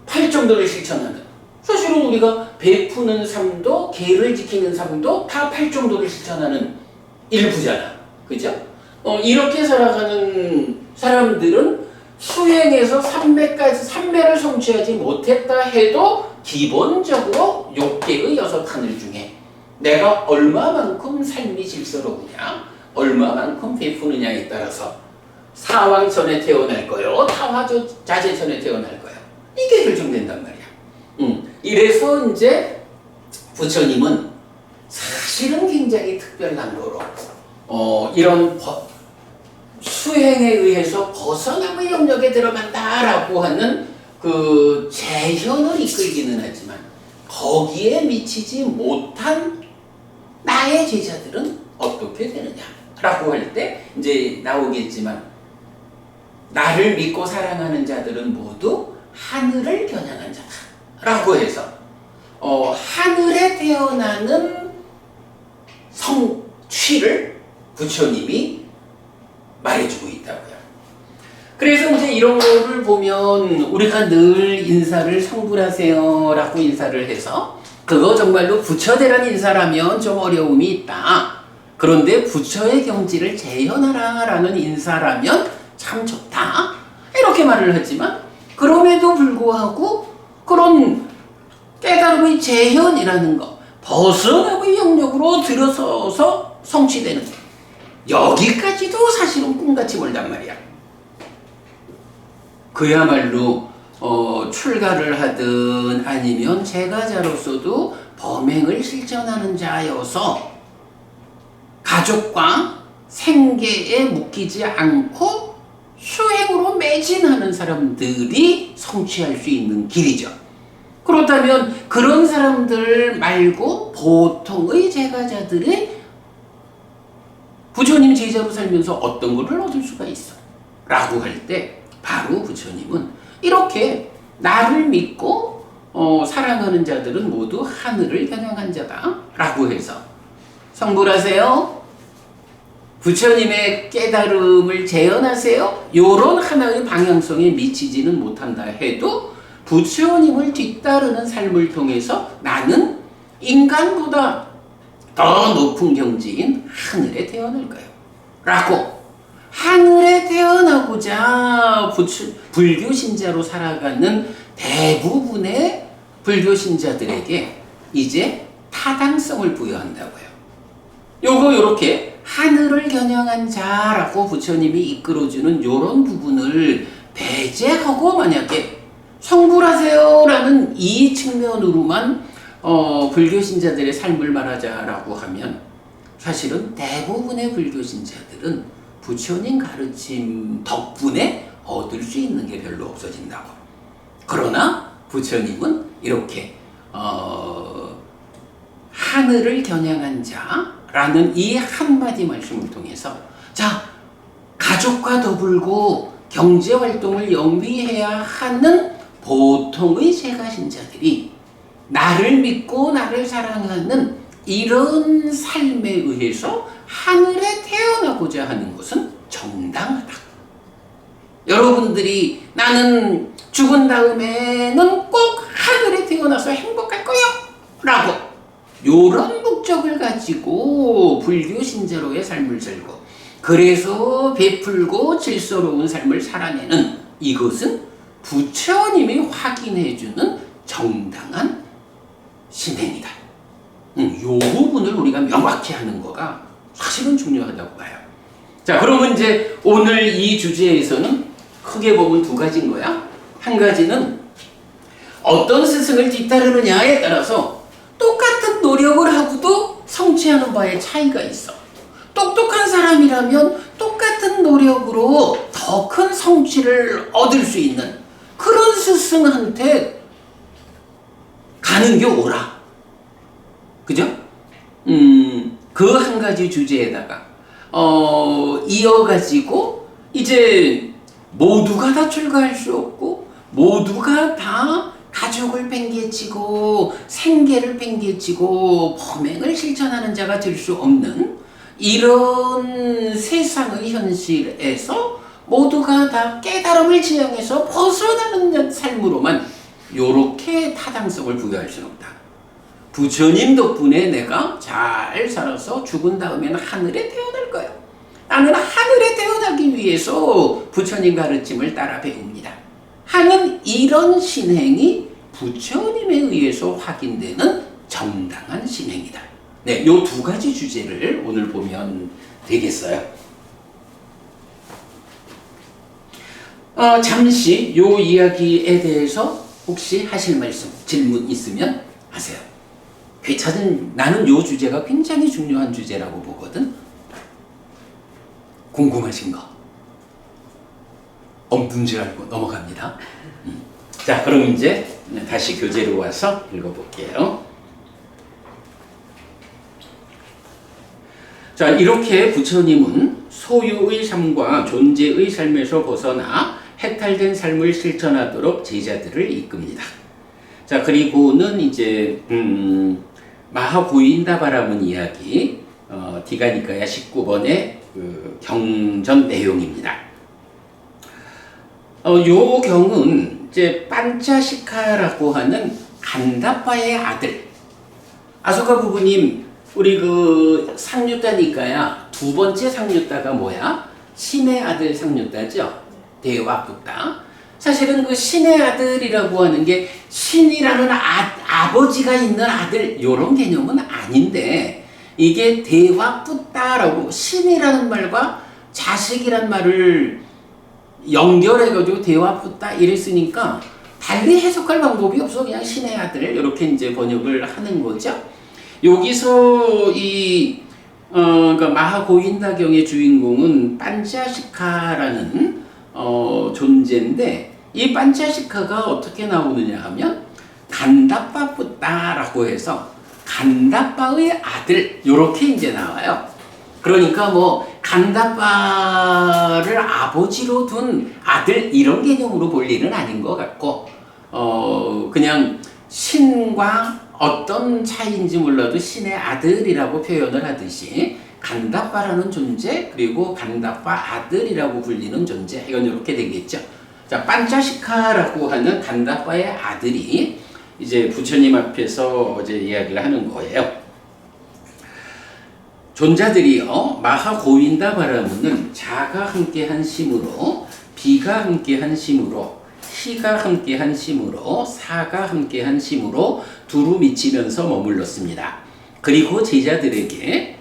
팔정도를 실천하는 사실은 우리가 베푸는 삶도 계를 지키는 삶도 다 팔정도를 실천하는 일부잖아. 그죠? 이렇게 살아가는 사람들은 수행에서 삼매를 성취하지 못했다 해도 기본적으로 6개의 6하늘 중에 내가 얼마만큼 삶이 질서로우냐 얼마만큼 베푸느냐에 따라서 사왕천에 태어날 거요 타화자재천에 태어날 거요 이게 결정된단 말이야. 이래서 이제 부처님은 사실은 굉장히 특별한 거로 이런 수행에 의해서 벗어남의 영역에 들어간다라고 하는 그 재현을 이끌기는 하지만 거기에 미치지 못한 나의 제자들은 어떻게 되느냐라고 할 때 이제 나오겠지만 나를 믿고 사랑하는 자들은 모두 하늘을 겨냥한 자다라고 해서 하늘에 태어나는 성취를 부처님이 말해주고 있다고요. 그래서 이제 이런 거를 보면 우리가 늘 인사를 성불하세요 라고 인사를 해서 그거 정말로 부처대란 인사라면 좀 어려움이 있다. 그런데 부처의 경지를 재현하라 라는 인사라면 참 좋다. 이렇게 말을 하지만 그럼에도 불구하고 그런 깨달음의 재현이라는 거 벗어남의 영역으로 들어서서 성취되는 여기까지도 사실은 꿈같이 멀단 말이야. 그야말로 출가를 하든 아니면 제가자로서도 범행을 실천하는 자여서 가족과 생계에 묶이지 않고 수행으로 매진하는 사람들이 성취할 수 있는 길이죠. 그렇다면 그런 사람들 말고 보통의 제가자들이 부처님 제자로 살면서 어떤 것을 얻을 수가 있어? 라고 할 때 바로 부처님은 이렇게 나를 믿고 사랑하는 자들은 모두 하늘을 겨냥한 자다라고 해서 성불하세요. 부처님의 깨달음을 재현하세요. 이런 하나의 방향성에 미치지는 못한다 해도 부처님을 뒤따르는 삶을 통해서 나는 인간보다 더 높은 경지인 하늘에 태어날 거예요. 라고 하늘에 태어나고자 불교 신자로 살아가는 대부분의 불교 신자들에게 이제 타당성을 부여한다고요. 요거 요렇게 하늘을 겨냥한 자라고 부처님이 이끌어주는 요런 부분을 배제하고 만약에 성불하세요라는 이 측면으로만 불교 신자들의 삶을 말하자라고 하면 사실은 대부분의 불교 신자들은 부처님 가르침 덕분에 얻을 수 있는 게 별로 없어진다고. 그러나 부처님은 이렇게 하늘을 겨냥한 자라는 이 한마디 말씀을 통해서 자, 가족과 더불고 경제활동을 영위해야 하는 보통의 세가신자들이 나를 믿고 나를 사랑하는 이런 삶에 의해서 하늘에 태어나고자 하는 것은 정당하다. 여러분들이 나는 죽은 다음에는 꼭 하늘에 태어나서 행복할 거야 라고 요런 목적을 가지고 불교 신자로의 삶을 살고 그래서 베풀고 질서로운 삶을 살아내는 이것은 부처님이 확인해주는 정당한 신행이다. 요 부분을 우리가 명확히 하는 거가 사실은 중요하다고 봐요. 자, 그러면 이제 오늘 이 주제에서는 크게 보면 두 가지인 거야. 한 가지는 어떤 스승을 뒤따르느냐에 따라서 똑같은 노력을 하고도 성취하는 바에 차이가 있어. 똑똑한 사람이라면 똑같은 노력으로 더 큰 성취를 얻을 수 있는 그런 스승한테 가는 게 옳아. 그죠? 그 한 가지 주제에다가 이어가지고 이제 모두가 다 출가할 수 없고 모두가 다 가족을 팽개치고 생계를 팽개치고 범행을 실천하는 자가 될 수 없는 이런 세상의 현실에서 모두가 다 깨달음을 지향해서 벗어나는 삶으로만 요렇게 타당성을 부여할 수는 없다. 부처님 덕분에 내가 잘 살아서 죽은 다음에는 하늘에 태어날 거야. 나는 하늘에 태어나기 위해서 부처님 가르침을 따라 배웁니다. 하는 이런 신행이 부처님에 의해서 확인되는 정당한 신행이다. 네, 요 두 가지 주제를 오늘 보면 되겠어요. 잠시 요 이야기에 대해서 혹시 하실 말씀, 질문 있으면 하세요. 나는 요 주제가 굉장히 중요한 주제라고 보거든. 궁금하신 거 없는 줄 알고 넘어갑니다. 자, 그럼 이제 다시 교재로 와서 읽어볼게요. 자, 이렇게 부처님은 소유의 삶과 존재의 삶에서 벗어나 해탈된 삶을 실천하도록 제자들을 이끕니다. 자, 그리고는 이제 마하고인다바라문 이야기 디가니카야 19번의 그 경전 내용입니다. 요 경은 이제 판차시카라고 하는 간다파의 아들 아소카 부부님, 우리 그 상류따니까야 두 번째 상류따가 뭐야? 신의 아들 상류따죠? 대화부따. 사실은 그 신의 아들이라고 하는 게 신이라는 아버지가 있는 아들 요런 개념은 아닌데 이게 대화부따라고 신이라는 말과 자식이란 말을 연결해가지고 대화부따 이랬으니까 달리 해석할 방법이 없어. 그냥 신의 아들 이렇게 이제 번역을 하는 거죠. 여기서 그러니까 마하고인다경의 주인공은 판차시카라는 존재인데 이 판차시카가 어떻게 나오느냐 하면 간다파부따라고 해서 간다파의 아들 요렇게 이제 나와요. 그러니까 뭐 간다파를 아버지로 둔 아들 이런 개념으로 볼 일은 아닌 것 같고 그냥 신과 어떤 차이인지 몰라도 신의 아들이라고 표현을 하듯이 간다빠라는 존재 그리고 간다빠 아들이라고 불리는 존재 이건 이렇게 되겠죠. 자, 판차시카라고 하는 간다빠의 아들이 이제 부처님 앞에서 이제 이야기를 하는 거예요. 존자들이요 마하고윈다 바라문은 자가 함께한 심으로 비가 함께한 심으로 시가 함께한 심으로 사가 함께한 심으로 두루 미치면서 머물렀습니다. 그리고 제자들에게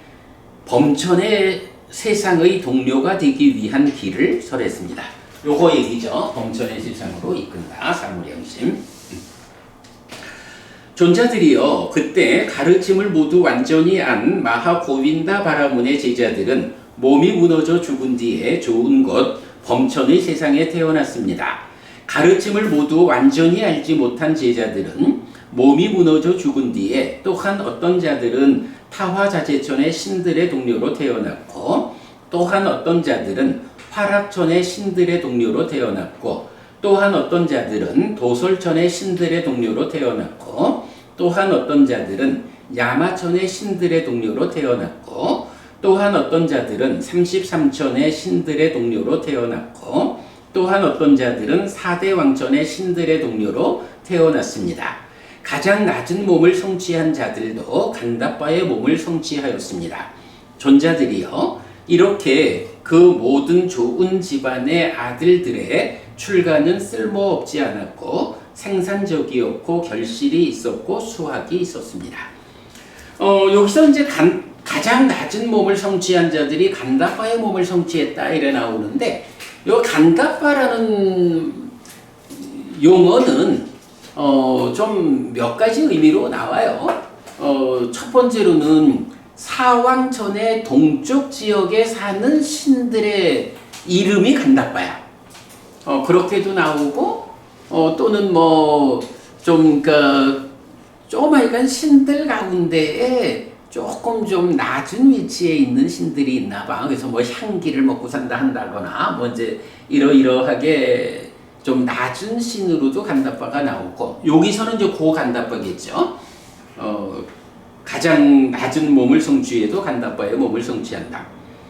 범천의 세상의 동료가 되기 위한 길을 설했습니다. 요거 얘기죠. 범천의 세상으로 이끈다. 사무량심. 존자들이요 그때 가르침을 모두 완전히 안 마하고윈다 바라문의 제자들은 몸이 무너져 죽은 뒤에 좋은 곳 범천의 세상에 태어났습니다. 가르침을 모두 완전히 알지 못한 제자들은 몸이 무너져 죽은 뒤에 또한 어떤 자들은 타화자재천의 신들의 동료로 태어났고 또한 어떤 자들은 화락천의 신들의 동료로 태어났고 또한 어떤 자들은 도솔천의 신들의 동료로 태어났고 또한 어떤 자들은 야마천의 신들의 동료로 태어났고 또한 어떤 자들은 33천의 신들의 동료로 태어났고 또한 어떤 자들은 4대 왕천의 신들의 동료로 태어났습니다. 가장 낮은 몸을 성취한 자들도 간다빠의 몸을 성취하였습니다. 존자들이요 이렇게 그 모든 좋은 집안의 아들들의 출가는 쓸모없지 않았고 생산적이었고 결실이 있었고 수확이 있었습니다. 여기서 이제 가장 낮은 몸을 성취한 자들이 간다빠의 몸을 성취했다 이래 나오는데 요 간다빠라는 용어는 좀 몇 가지 의미로 나와요. 첫 번째로는 사왕천의 동쪽 지역에 사는 신들의 이름이 간다빠야. 그렇게도 나오고 또는 좀 조그마한 신들 가운데에 조금 좀 낮은 위치에 있는 신들이 있나 봐. 그래서 향기를 먹고 산다 한다거나 이제 이러이러하게 좀 낮은 신으로도 간다빠가 나오고 여기서는 이제 고 간다빠겠죠. 가장 낮은 몸을 성취해도 간다빠의 몸을 성취한다.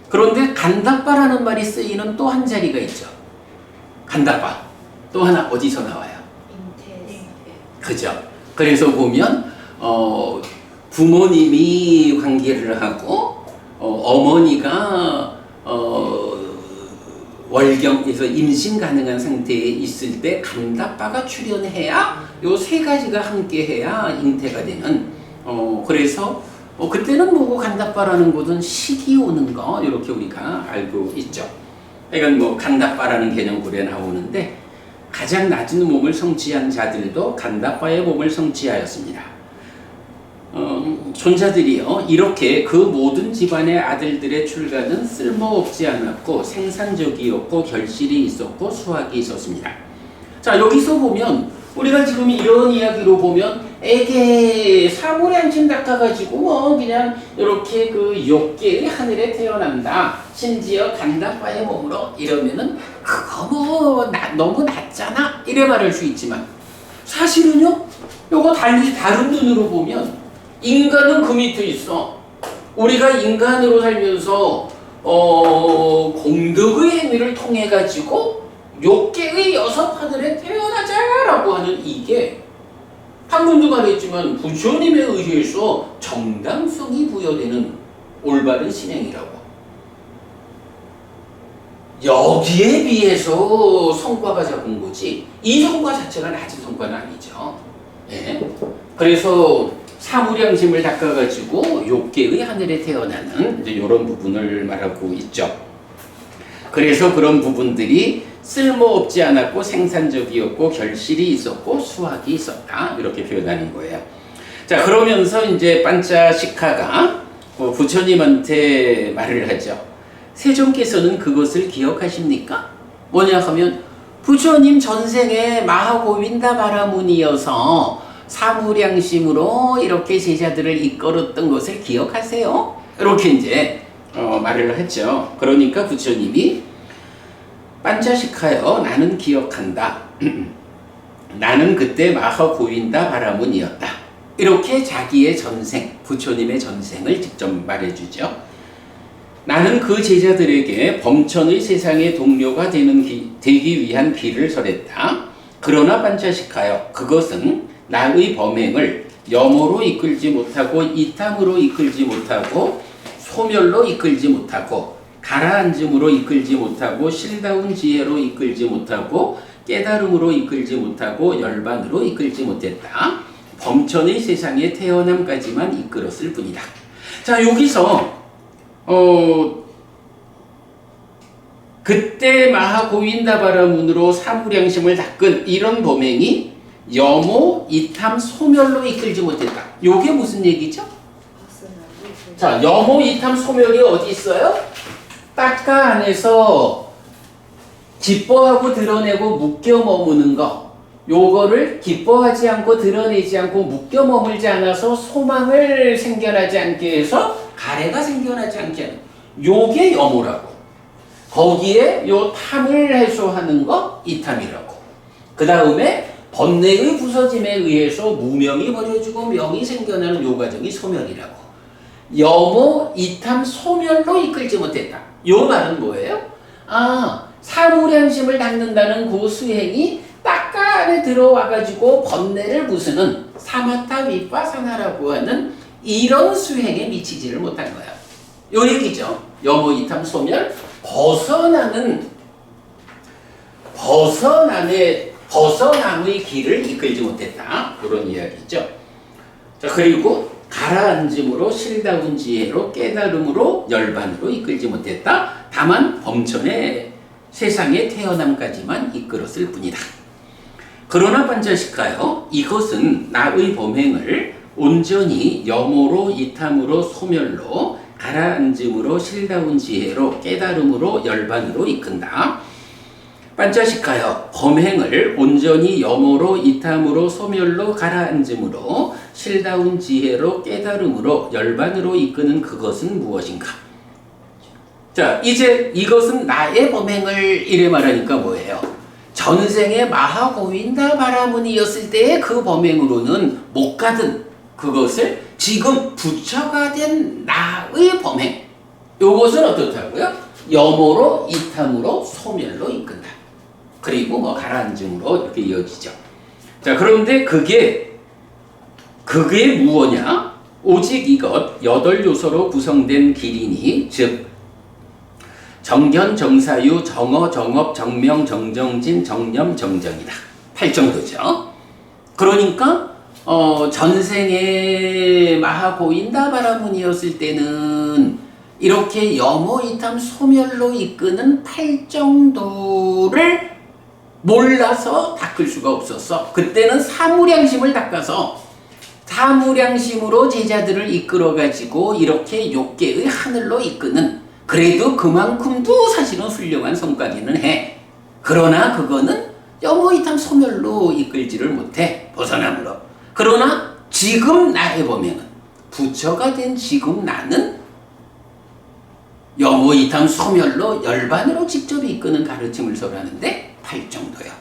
그런데 간다빠라는 말이 쓰이는 또 한 자리가 있죠. 간다빠 또 하나 어디서 나와요? 잉태. 그죠? 그래서 보면 부모님이 관계를 하고 어머니가 월경에서 임신 가능한 상태에 있을 때 간다빠가 출현해야 요 세 가지가 함께해야 잉태가 되는 그래서 그때는 뭐고 간다빠라는 것은 식이 오는 거 이렇게 우리가 알고 있죠. 그러니까 간다빠라는 개념구에 나오는데 가장 낮은 몸을 성취한 자들도 간다빠의 몸을 성취하였습니다. 존자들이요 이렇게 그 모든 집안의 아들들의 출가는 쓸모없지 않았고 생산적이었고 결실이 있었고 수확이 있었습니다. 자 여기서 보면 우리가 지금 이런 이야기로 보면 에게 사물양심 닦아가지고 그냥 이렇게 그 욕계의 하늘에 태어난다 심지어 간다빠의 몸으로 이러면은 그거 너무 낮잖아 이래 말할 수 있지만 사실은요 요거 달리 다른 눈으로 보면 인간은 그 밑에 있어. 우리가 인간으로 살면서 공덕의 행위를 통해 가지고 욕계의 여섯 하늘에 태어나자라고 하는 이게 방금도 말했지만 부처님에 의해서 정당성이 부여되는 올바른 신행이라고. 여기에 비해서 성과가 작은 거지 이 성과 자체가 낮은 성과는 아니죠. 예. 그래서 사무량심을 닦아가지고 욕계의 하늘에 태어나는 이제 이런 부분을 말하고 있죠. 그래서 그런 부분들이 쓸모없지 않았고 생산적이었고 결실이 있었고 수확이 있었다 이렇게 표현하는 거예요. 자 그러면서 이제 판차시카가 부처님한테 말을 하죠. 세존께서는 그것을 기억하십니까? 뭐냐 하면 부처님 전생에 마하고윈다 바라문이어서 사무량심으로 이렇게 제자들을 이끌었던 것을 기억하세요? 이렇게 이제 말을 했죠. 그러니까 부처님이 판차시카여 나는 기억한다. 나는 그때 마하 고윈다 바라문이었다. 이렇게 자기의 전생, 부처님의 전생을 직접 말해주죠. 나는 그 제자들에게 범천의 세상의 동료가 되기 위한 길을 설했다. 그러나 반차식하여 그것은 나의 범행을 염호로 이끌지 못하고 이탐으로 이끌지 못하고 소멸로 이끌지 못하고 가라앉음으로 이끌지 못하고 실다운 지혜로 이끌지 못하고 깨달음으로 이끌지 못하고 열반으로 이끌지 못했다. 범천의 세상에 태어남까지만 이끌었을 뿐이다. 자, 여기서 그때 마하고윈다바라문으로 사무량심을 닦은 이런 범행이 염호, 이탐, 소멸로 이끌지 못했다. 요게 무슨 얘기죠? 자, 염호, 이탐, 소멸이 어디 있어요? 딱가 안에서 기뻐하고 드러내고 묶여 머무는 거, 요거를 기뻐하지 않고 드러내지 않고 묶여 머물지 않아서 소망을 생겨나지 않게 해서 가래가 생겨나지 않게 하는 요게 염호라고. 거기에 요 탐을 해소하는 거 이탐이라고. 그 다음에 번뇌의 부서짐에 의해서 무명이 버려지고 명이 생겨나는 요 과정이 소멸이라고. 염호, 이탐, 소멸로 이끌지 못했다. 요 말은 뭐예요? 사무량심을 닦는다는 그 수행이 딱가 안에 들어와가지고 번뇌를 부수는 사마타 위파사나라고 하는 이런 수행에 미치지를 못한 거야. 요 얘기죠. 염호, 이탐, 소멸 벗어남의 길을 이끌지 못했다. 이런 이야기죠. 자, 그리고 가라앉음으로 실다운 지혜로 깨달음으로 열반으로 이끌지 못했다. 다만 범천의 세상에 태어남까지만 이끌었을 뿐이다. 그러나 반차식하여 이것은 나의 범행을 온전히 염호로 이탐으로 소멸로 가라앉음으로 실다운 지혜로 깨달음으로 열반으로 이끈다. 반차식하여 범행을 온전히 염호로 이탐으로 소멸로 가라앉음으로 실다운 지혜로 깨달음으로 열반으로 이끄는 그것은 무엇인가? 자, 이제 이것은 나의 범행을 이래 말하니까 뭐예요? 전생에 마하고윈다 바라문이었을 때의 그 범행으로는 못 가든 그것을 지금 부처가 된 나의 범행, 요것은 어떻다고요? 염호로 이탐으로 소멸로 이끈다. 그리고 뭐 가라앉음으로 이렇게 이어지죠. 자, 그런데 그게 무엇냐? 오직 이것 8요소로 구성된 길이니 즉 정견, 정사유, 정어, 정업, 정명, 정정진, 정념, 정정이다. 8정도죠. 그러니까 전생에 마하고인다바라문이었을 때는 이렇게 염호, 이탐, 소멸로 이끄는 8정도를 몰라서 닦을 수가 없었어. 그때는 사무량심을 닦아서 사무량심으로 제자들을 이끌어가지고 이렇게 욕계의 하늘로 이끄는, 그래도 그만큼도 사실은 훌륭한 성과기는 해. 그러나 그거는 염호, 이탐, 소멸로 이끌지를 못해. 벗어남으로. 그러나 지금 나의 범행은, 부처가 된 지금 나는 염호, 이탐, 소멸로 열반으로 직접 이끄는 가르침을 설하는데 8정도요.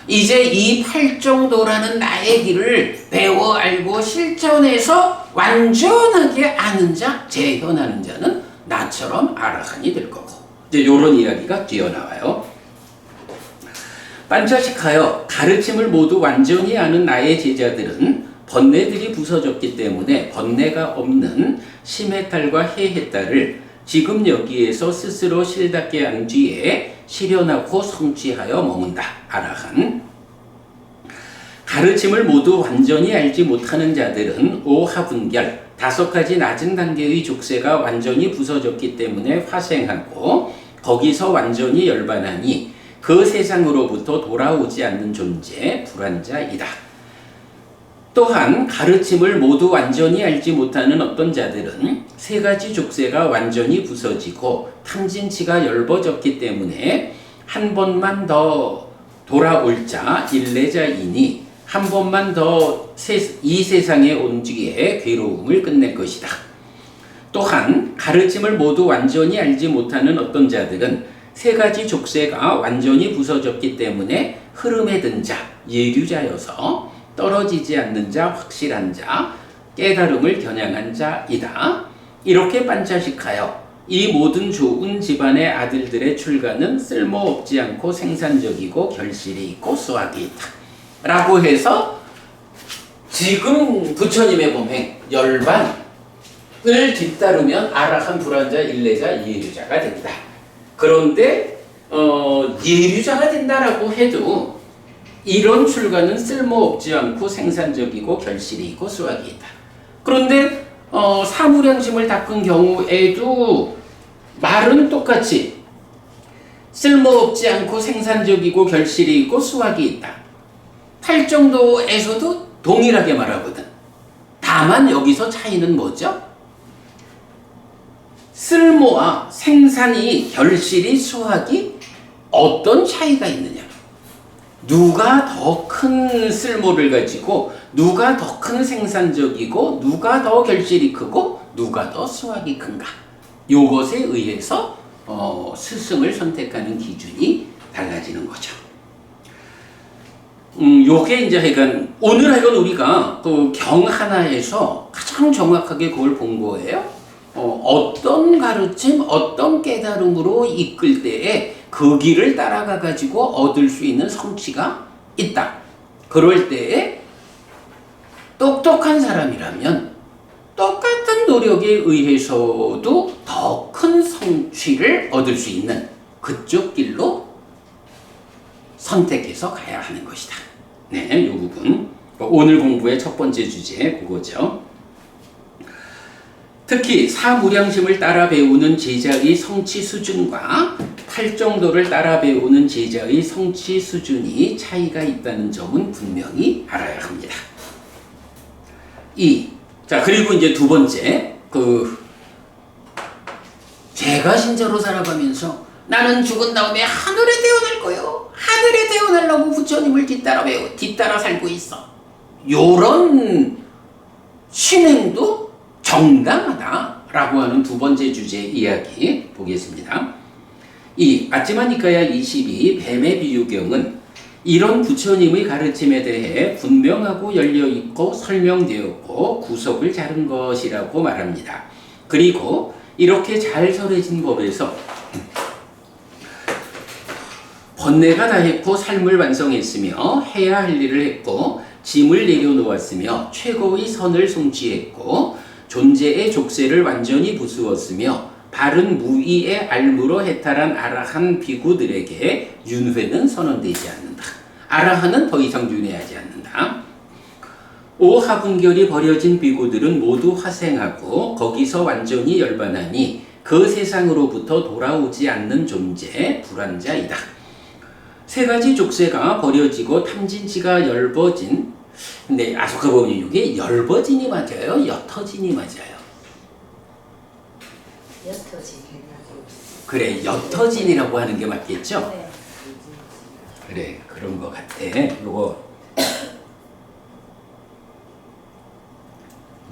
이제 이 8정도라는 나의 길을 배워 알고 실천해서 완전하게 아는 자, 재현하는 자는 나처럼 아라한이 될 거고. 이제 요런 이야기가 뛰어나와요. 반차식하여 가르침을 모두 완전히 아는 나의 제자들은 번뇌들이 부서졌기 때문에 번뇌가 없는 심해탈과 해해탈을 지금 여기에서 스스로 실답게 한 뒤에 실현하고 성취하여 머문다. 아라한. 가르침을 모두 완전히 알지 못하는 자들은 오하분결 5가지 낮은 단계의 족쇄가 완전히 부서졌기 때문에 화생하고 거기서 완전히 열반하니 그 세상으로부터 돌아오지 않는 존재, 불안자이다. 또한 가르침을 모두 완전히 알지 못하는 어떤 자들은 3가지 족쇄가 완전히 부서지고 탐진치가 열버졌기 때문에 한 번만 더 돌아올 자 일례자이니 한 번만 더 이 세상에 온 뒤에 괴로움을 끝낼 것이다. 또한 가르침을 모두 완전히 알지 못하는 어떤 자들은 3가지 족쇄가 완전히 부서졌기 때문에 흐름에 든 자, 예류자여서 떨어지지 않는 자, 확실한 자, 깨달음을 겨냥한 자이다. 이렇게 반자식하여 이 모든 좋은 집안의 아들들의 출가는 쓸모없지 않고 생산적이고 결실이 있고 수확이 있다. 라고 해서 지금 부처님의 법행 열반을 뒤따르면 아라한, 불환자, 일례자, 예류자가 된다. 그런데 예류자가 된다라고 해도 이런 출가는 쓸모없지 않고 생산적이고 결실이 있고 수확이 있다. 그런데 사무량심을 닦은 경우에도 말은 똑같이 쓸모없지 않고 생산적이고 결실이 있고 수확이 있다. 탈 정도에서도 동일하게 말하거든. 다만 여기서 차이는 뭐죠? 쓸모와 생산이, 결실이, 수확이 어떤 차이가 있느냐? 누가 더 큰 쓸모를 가지고, 누가 더 큰 생산적이고, 누가 더 결실이 크고, 누가 더 수확이 큰가? 요것에 의해서 스승을 선택하는 기준이 달라지는 거죠. 요게 이제 하여간 오늘 하여간 우리가 그 경 하나에서 가장 정확하게 그걸 본 거예요. 어떤 가르침, 어떤 깨달음으로 이끌 때에 그 길을 따라가 가지고 얻을 수 있는 성취가 있다. 그럴 때에 똑똑한 사람이라면 똑같은 노력에 의해서도 더 큰 성취를 얻을 수 있는 그쪽 길로 선택해서 가야 하는 것이다. 네, 이 부분. 오늘 공부의 첫 번째 주제 그거죠. 특히 사무량심을 따라 배우는 제자의 성취 수준과 탈정도를 따라 배우는 제자의 성취 수준이 차이가 있다는 점은 분명히 알아야 합니다. 자, 그리고 이제 두 번째, 제가 신자로 살아가면서 나는 죽은 다음에 하늘에 태어날 거요. 하늘에 태어나려고 부처님을 뒤따라 살고 있어. 요런 신행도 정당하다라고 하는 두 번째 주제 이야기 보겠습니다. 아찌마니카야 22 뱀의 비유경은 이런 부처님의 가르침에 대해 분명하고 열려있고 설명되었고 구석을 자른 것이라고 말합니다. 그리고 이렇게 잘 설해진 법에서 번뇌가 다했고 삶을 완성했으며 해야 할 일을 했고 짐을 내려놓았으며 최고의 선을 성취했고 존재의 족쇄를 완전히 부수었으며 바른 무의의 알무로 해탈한 아라한 비구들에게 윤회는 선언되지 않는다. 아라한은 더 이상 윤회하지 않는다. 오하분결이 버려진 비구들은 모두 화생하고 거기서 완전히 열반하니 그 세상으로부터 돌아오지 않는 존재, 불환자이다. 세 가지 족쇄가 버려지고 탐진치가 엷어진, 근데 아소카 보면 이게 엷어진이 맞아요? 옅어진이 맞아요? 옅어진. 그래, 옅어진이라고 하는 게 맞겠죠? 네. 그래, 그런 것 같아. 요거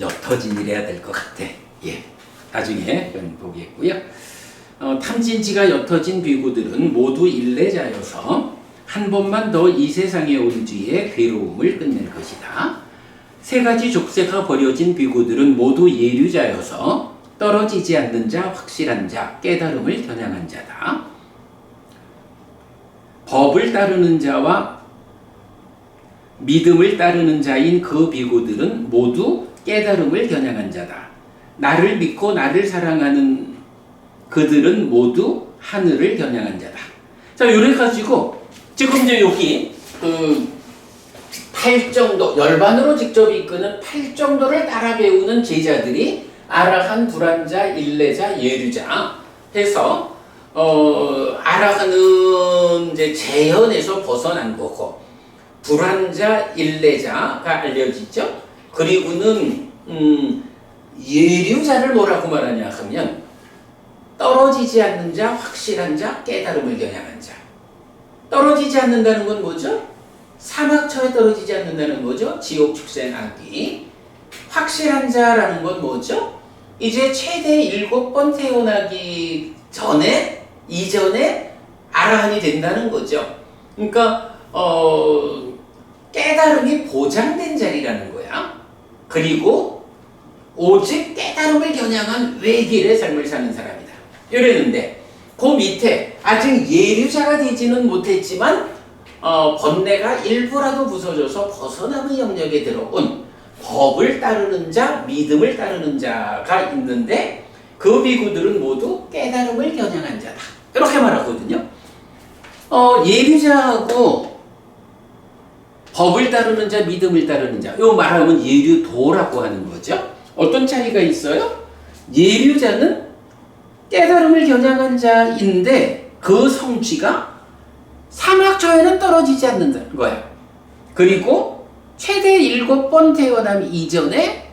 옅어진이래야 될 것 같아. 예, 나중에 보겠고요. 탐진치가 옅어진 비구들은 모두 일례자여서 한 번만 더 이 세상에 온 뒤에 괴로움을 끝낼 것이다. 세 가지 족쇄가 버려진 비구들은 모두 예류자여서 떨어지지 않는 자, 확실한 자, 깨달음을 겨냥한 자다. 법을 따르는 자와 믿음을 따르는 자인 그 비구들은 모두 깨달음을 겨냥한 자다. 나를 믿고 나를 사랑하는 그들은 모두 하늘을 겨냥한 자다. 자, 요래 가지고 지금 이제 여기 팔정도, 열반으로 직접 이끄는 팔정도를 따라 배우는 제자들이 아라한, 불환자, 일례자, 예류자 해서 아라한은 이제 재현에서 벗어난 거고 불환자, 일례자가 알려지죠. 그리고는 예류자를 뭐라고 말하냐 하면 떨어지지 않는 자, 확실한 자, 깨달음을 겨냥한 자. 떨어지지 않는다는 건 뭐죠? 사막처에 떨어지지 않는다는 거죠. 지옥, 축생, 악이. 확실한 자라는 건 뭐죠? 이제 최대 7번 태어나기 전에, 이전에 아라한이 된다는 거죠. 그러니까 깨달음이 보장된 자리라는 거야. 그리고 오직 깨달음을 겨냥한 외길의 삶을 사는 사람이다. 이랬는데 그 밑에 아직 예류자가 되지는 못했지만 번뇌가 일부라도 부서져서 벗어남의 영역에 들어온 법을 따르는 자, 믿음을 따르는 자가 있는데 그 비구들은 모두 깨달음을 겨냥한 자다. 이렇게 말하거든요. 예류자하고 법을 따르는 자, 믿음을 따르는 자, 요 말하면 예류도라고 하는 거죠. 어떤 차이가 있어요? 예류자는 깨달음을 겨냥한 자인데 그 성취가 사막처에는 떨어지지 않는다는 거야. 그리고 최대 7번 태어남 이전에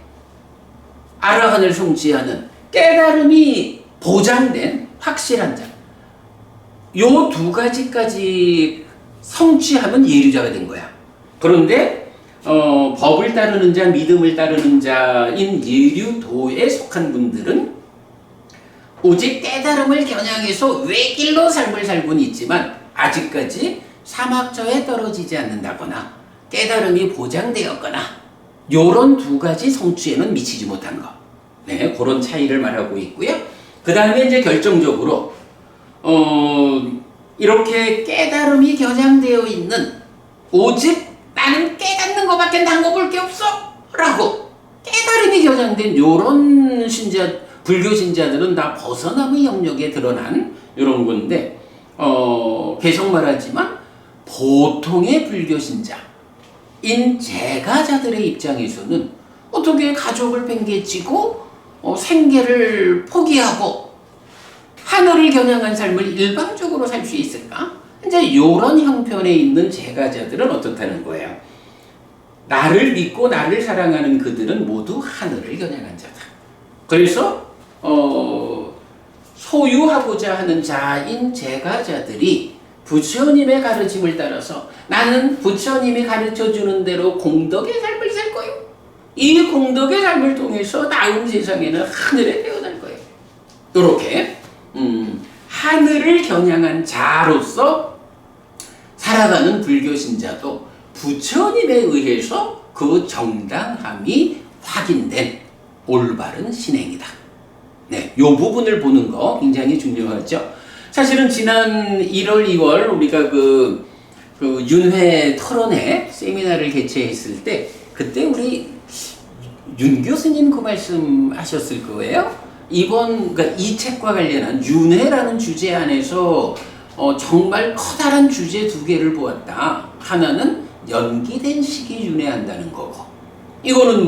아라한을 성취하는 깨달음이 보장된 확실한 자. 요 두 가지까지 성취하면 예류자가 된 거야. 그런데 법을 따르는 자, 믿음을 따르는 자인 예류도에 속한 분들은 오직 깨달음을 겨냥해서 외길로 삶을 살고는 있지만 아직까지 사막처에 떨어지지 않는다거나 깨달음이 보장되었거나 요런 두 가지 성취에는 미치지 못한 것. 네, 그런 차이를 말하고 있고요. 그 다음에 이제 결정적으로 이렇게 깨달음이 겨냥되어 있는 오직 나는 깨닫는 것밖에 담궈볼 게 없어 라고 깨달음이 겨냥된 요런 신자, 불교 신자들은 다 벗어남의 영역에 드러난 이런 건데 계속 말하지만 보통의 불교 신자인 제가자들의 입장에서는 어떻게 가족을 팽개치고 생계를 포기하고 하늘을 겨냥한 삶을 일방적으로 살 수 있을까? 이제 이런 형편에 있는 제가자들은 어떻다는 거예요? 나를 믿고 나를 사랑하는 그들은 모두 하늘을 겨냥한 자다. 그래서 소유하고자 하는 자인 제가자들이 부처님의 가르침을 따라서 나는 부처님이 가르쳐주는 대로 공덕의 삶을 살 거요. 이 공덕의 삶을 통해서 다음 세상에는 하늘에 태어날 거예요. 이렇게 하늘을 겨냥한 자로서 살아가는 불교 신자도 부처님에 의해서 그 정당함이 확인된 올바른 신행이다. 네, 요 부분을 보는 거 굉장히 중요하죠. 사실은 지난 1월, 2월 우리가 그 윤회 토론회 세미나를 개최했을 때 그때 우리 윤 교수님 그 말씀 하셨을 거예요. 그러니까 이 책과 관련한 윤회라는 주제 안에서 정말 커다란 주제 두 개를 보았다. 하나는 연기된 시기 윤회한다는 거고, 이거는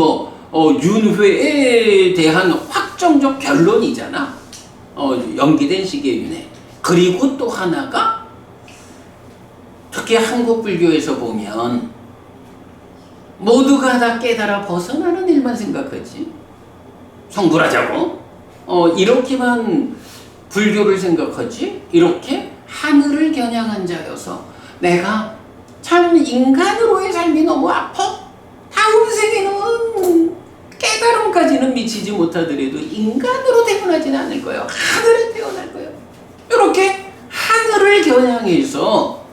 윤회에 대한 확정적 결론이잖아. 연기된 시기의 윤회. 그리고 또 하나가 특히 한국 불교에서 보면 모두가 다 깨달아 벗어나는 일만 생각하지. 성불하자고. 이렇게만 불교를 생각하지. 이렇게 하늘을 겨냥한 자여서 내가 참 인간으로의 삶이 너무 아파. 다음 생에는 깨달음까지는 미치지 못하더라도 인간으로 태어나지는 않을 거예요. 하늘에 태어날 거예요. 이렇게 하늘을 겨냥해서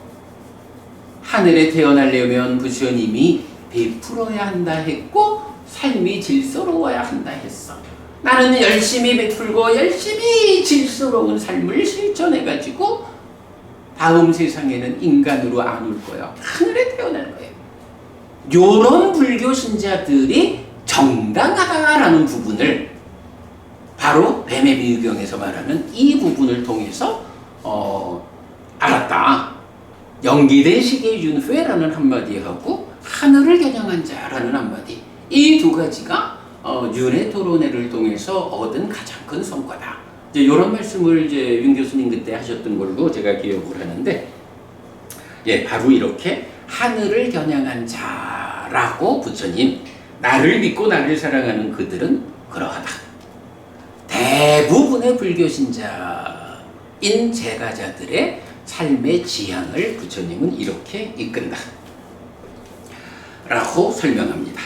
하늘에 태어나려면 부처님이 베풀어야 한다 했고 삶이 질서로워야 한다 했어. 나는 열심히 베풀고 열심히 질서로운 삶을 실천해가지고 다음 세상에는 인간으로 안 올 거야. 하늘에 태어날 거예요. 요런 불교 신자들이 정당하다라는 부분을 바로 뱀의 비유경에서 말하는 이 부분을 통해서 알았다. 연기된 시기의 윤회라는 한마디하고 하늘을 겨냥한 자라는 한마디, 이 두 가지가 윤회 토론회를 통해서 얻은 가장 큰 성과다. 이제 이런 말씀을 이제 윤 교수님 그때 하셨던 걸로 제가 기억을 하는데, 예, 바로 이렇게 하늘을 겨냥한 자라고 부처님, 나를 믿고 나를 사랑하는 그들은 그러하다. 대부분의 불교 신자인 제가자들의 삶의 지향을 부처님은 이렇게 이끈다 라고 설명합니다.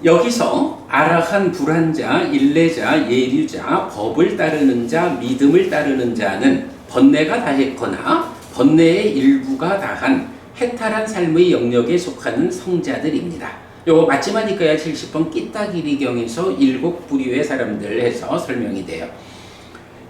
여기서 아라한, 불한자, 일레자, 예류자, 법을 따르는 자, 믿음을 따르는 자는 번뇌가 다했거나 번뇌의 일부가 다한 해탈한 삶의 영역에 속하는 성자들입니다. 요거 마지막 이과야 70번 끼따기리경에서 7부류의 사람들 해서 설명이 돼요.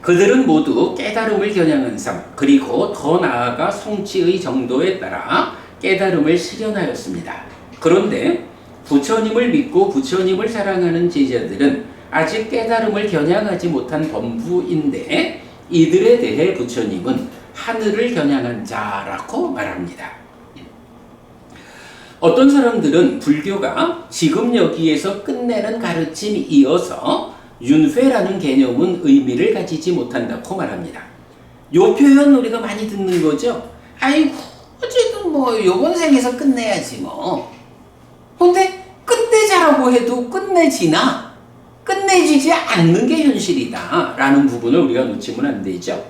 그들은 모두 깨달음을 겨냥한 삶, 그리고 더 나아가 성취의 정도에 따라 깨달음을 실현하였습니다. 그런데 부처님을 믿고 부처님을 사랑하는 제자들은 아직 깨달음을 겨냥하지 못한 범부인데 이들에 대해 부처님은 하늘을 겨냥한 자라고 말합니다. 어떤 사람들은 불교가 지금 여기에서 끝내는 가르침이 이어서 윤회라는 개념은 의미를 가지지 못한다고 말합니다. 요 표현 우리가 많이 듣는 거죠. 아이고 어쨌든 뭐 요번 생에서 끝내야지 뭐. 근데 끝내자라고 해도 끝내지나 끝내지지 않는 게 현실이다 라는 부분을 우리가 놓치면 안 되죠.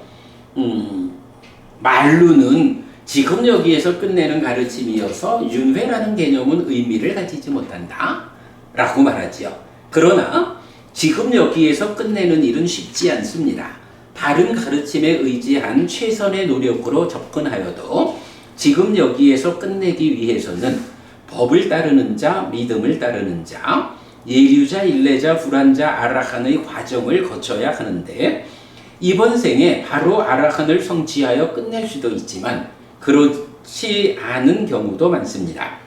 말로는 지금 여기에서 끝내는 가르침이어서 윤회라는 개념은 의미를 가지지 못한다 라고 말하지요. 그러나 지금 여기에서 끝내는 일은 쉽지 않습니다. 다른 가르침에 의지한 최선의 노력으로 접근하여도 지금 여기에서 끝내기 위해서는 법을 따르는 자, 믿음을 따르는 자, 예류자, 일례자, 불환자, 아라한의 과정을 거쳐야 하는데 이번 생에 바로 아라한을 성취하여 끝낼 수도 있지만 그렇지 않은 경우도 많습니다.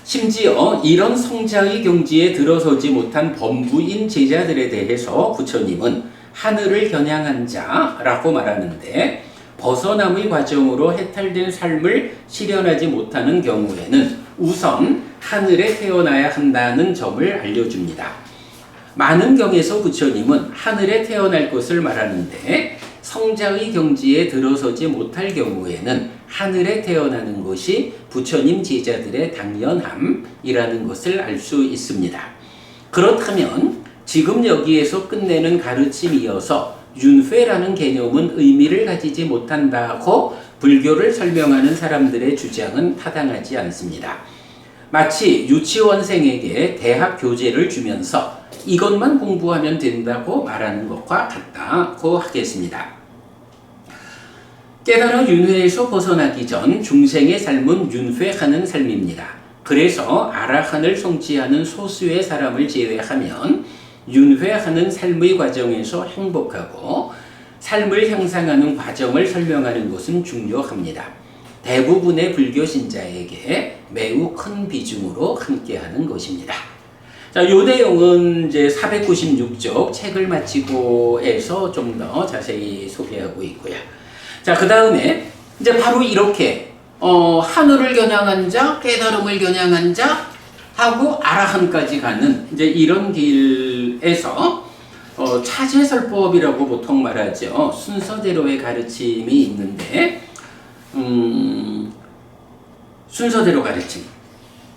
심지어 이런 성자의 경지에 들어서지 못한 범부인 제자들에 대해서 부처님은 하늘을 겨냥한 자라고 말하는데 벗어남의 과정으로 해탈된 삶을 실현하지 못하는 경우에는 우선 하늘에 태어나야 한다는 점을 알려줍니다. 많은 경에서 부처님은 하늘에 태어날 것을 말하는데 성자의 경지에 들어서지 못할 경우에는 하늘에 태어나는 것이 부처님 제자들의 당연함이라는 것을 알 수 있습니다. 그렇다면 지금 여기에서 끝내는 가르침이어서 윤회라는 개념은 의미를 가지지 못한다고 불교를 설명하는 사람들의 주장은 타당하지 않습니다. 마치 유치원생에게 대학 교재를 주면서 이것만 공부하면 된다고 말하는 것과 같다고 하겠습니다. 깨달아 윤회에서 벗어나기 전 중생의 삶은 윤회하는 삶입니다. 그래서 아라한을 성취하는 소수의 사람을 제외하면 윤회하는 삶의 과정에서 행복하고 삶을 향상하는 과정을 설명하는 것은 중요합니다. 대부분의 불교 신자에게 매우 큰 비중으로 함께하는 것입니다. 자, 요 내용은 이제 496쪽 책을 마치고에서 좀 더 자세히 소개하고 있고요. 자, 그 다음에 이제 바로 이렇게 하늘을 겨냥한 자, 깨달음을 겨냥한 자 하고 아라한까지 가는 이제 이런 길에서 차제설법이라고 보통 말하죠. 순서대로의 가르침이 있는데 순서대로 가르침.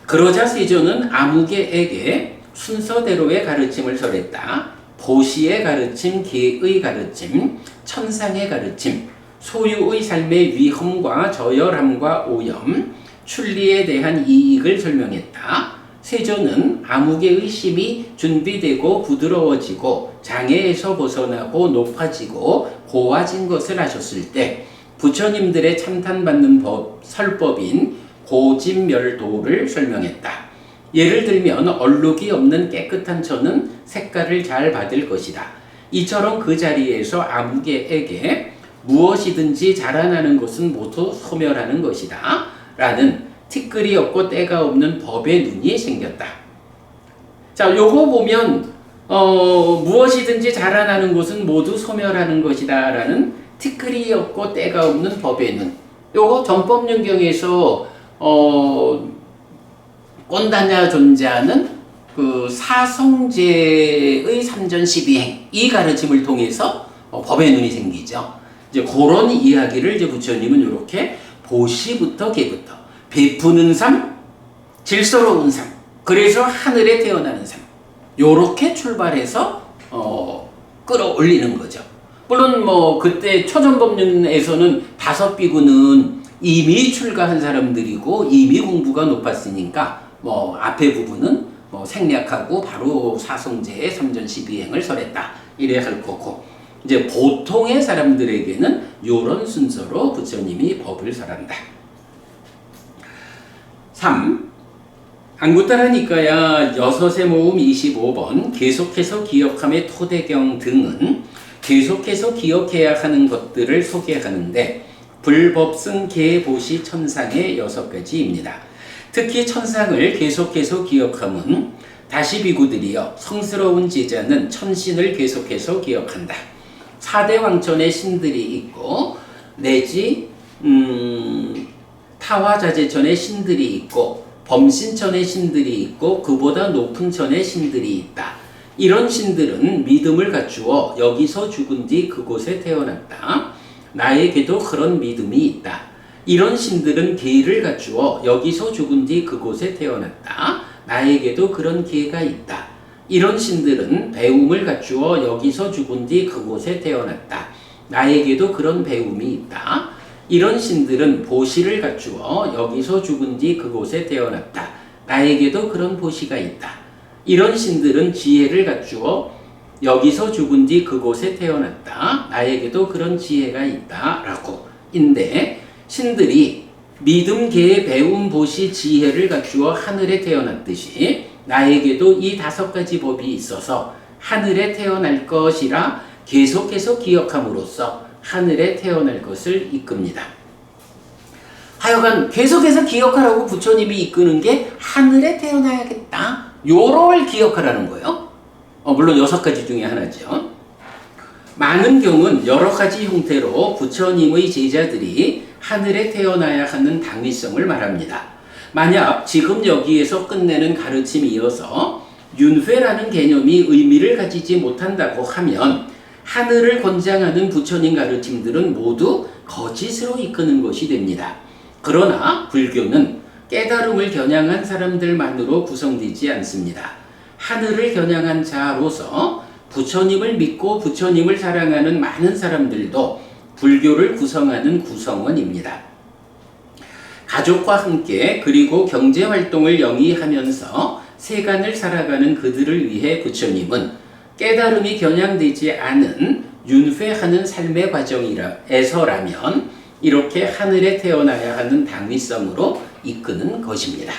그러자 세존은 아무개에게 순서대로의 가르침을 설했다. 보시의 가르침, 계의 가르침, 천상의 가르침, 소유의 삶의 위험과 저열함과 오염, 출리에 대한 이익을 설명했다. 세존은 아무개의 심이 준비되고 부드러워지고 장애에서 벗어나고 높아지고 고와진 것을 하셨을 때 부처님들의 참탄받는 설법인 고진멸도를 설명했다. 예를 들면 얼룩이 없는 깨끗한 천은 색깔을 잘 받을 것이다. 이처럼 그 자리에서 아무개에게 무엇이든지 자라나는 것은 모두 소멸하는 것이다 라는 티끌이 없고 때가 없는 법의 눈이 생겼다. 자, 요거 보면 무엇이든지 자라나는 것은 모두 소멸하는 것이다 라는 티끌이 없고 때가 없는 법의 눈. 요거 정법륜경에서 꼰다냐 존재하는 그 사성제의 3전 12행 이 가르침을 통해서 법의 눈이 생기죠. 이제 그런 이야기를 이제 부처님은 이렇게 보시부터 개부터 베푸는 삶, 질서로운 삶, 그래서 하늘에 태어나는 삶 요렇게 출발해서 끌어올리는 거죠. 물론 뭐 그때 초전법륜에서는 5비구는 이미 출가한 사람들이고 이미 공부가 높았으니까 뭐 앞에 부분은 뭐 생략하고 바로 사성제의 3전 12행을 설했다 이래야 할 거고 이제 보통의 사람들에게는 이런 순서로 부처님이 법을 설한다. 3. 안구따라니까야 여섯의 모음 25번 계속해서 기억함의 토대경 등은 계속해서 기억해야 하는 것들을 소개하는데 불법승 계보시 천상의 6가지입니다. 특히 천상을 계속해서 기억함은 다시 비구들이여 성스러운 제자는 천신을 계속해서 기억한다. 4대 왕천의 신들이 있고 내지 타화자재천의 신들이 있고 범신천의 신들이 있고 그보다 높은 천의 신들이 있다. 이런 신들은 믿음을 갖추어 여기서 죽은 뒤 그곳에 태어났다. 나에게도 그런 믿음이 있다. 이런 신들은 계를 갖추어 여기서 죽은 뒤 그곳에 태어났다. 나에게도 그런 계가 있다. 이런 신들은 배움을 갖추어 여기서 죽은 뒤 그곳에 태어났다. 나에게도 그런 배움이 있다. 이런 신들은 보시를 갖추어 여기서 죽은 뒤 그곳에 태어났다. 나에게도 그런 보시가 있다. 이런 신들은 지혜를 갖추어 여기서 죽은 뒤 그곳에 태어났다. 나에게도 그런 지혜가 있다. 라고. 인데 신들이 믿음, 계, 배움, 보시, 지혜를 갖추어 하늘에 태어났듯이 나에게도 이 5가지 법이 있어서 하늘에 태어날 것이라 계속해서 기억함으로써 하늘에 태어날 것을 이끕니다. 하여간 계속해서 기억하라고 부처님이 이끄는 게 하늘에 태어나야겠다. 요걸 기억하라는 거예요. 물론 6가지 중에 하나죠. 많은 경우는 여러 가지 형태로 부처님의 제자들이 하늘에 태어나야 하는 당위성을 말합니다. 만약 지금 여기에서 끝내는 가르침이어서 윤회라는 개념이 의미를 가지지 못한다고 하면 하늘을 권장하는 부처님 가르침들은 모두 거짓으로 이끄는 것이 됩니다. 그러나 불교는 깨달음을 겨냥한 사람들만으로 구성되지 않습니다. 하늘을 겨냥한 자로서 부처님을 믿고 부처님을 사랑하는 많은 사람들도 불교를 구성하는 구성원입니다. 가족과 함께 그리고 경제활동을 영위하면서 세간을 살아가는 그들을 위해 부처님은 깨달음이 겨냥되지 않은 윤회하는 삶의 과정에서라면 이렇게 하늘에 태어나야 하는 당위성으로 이끄는 것입니다.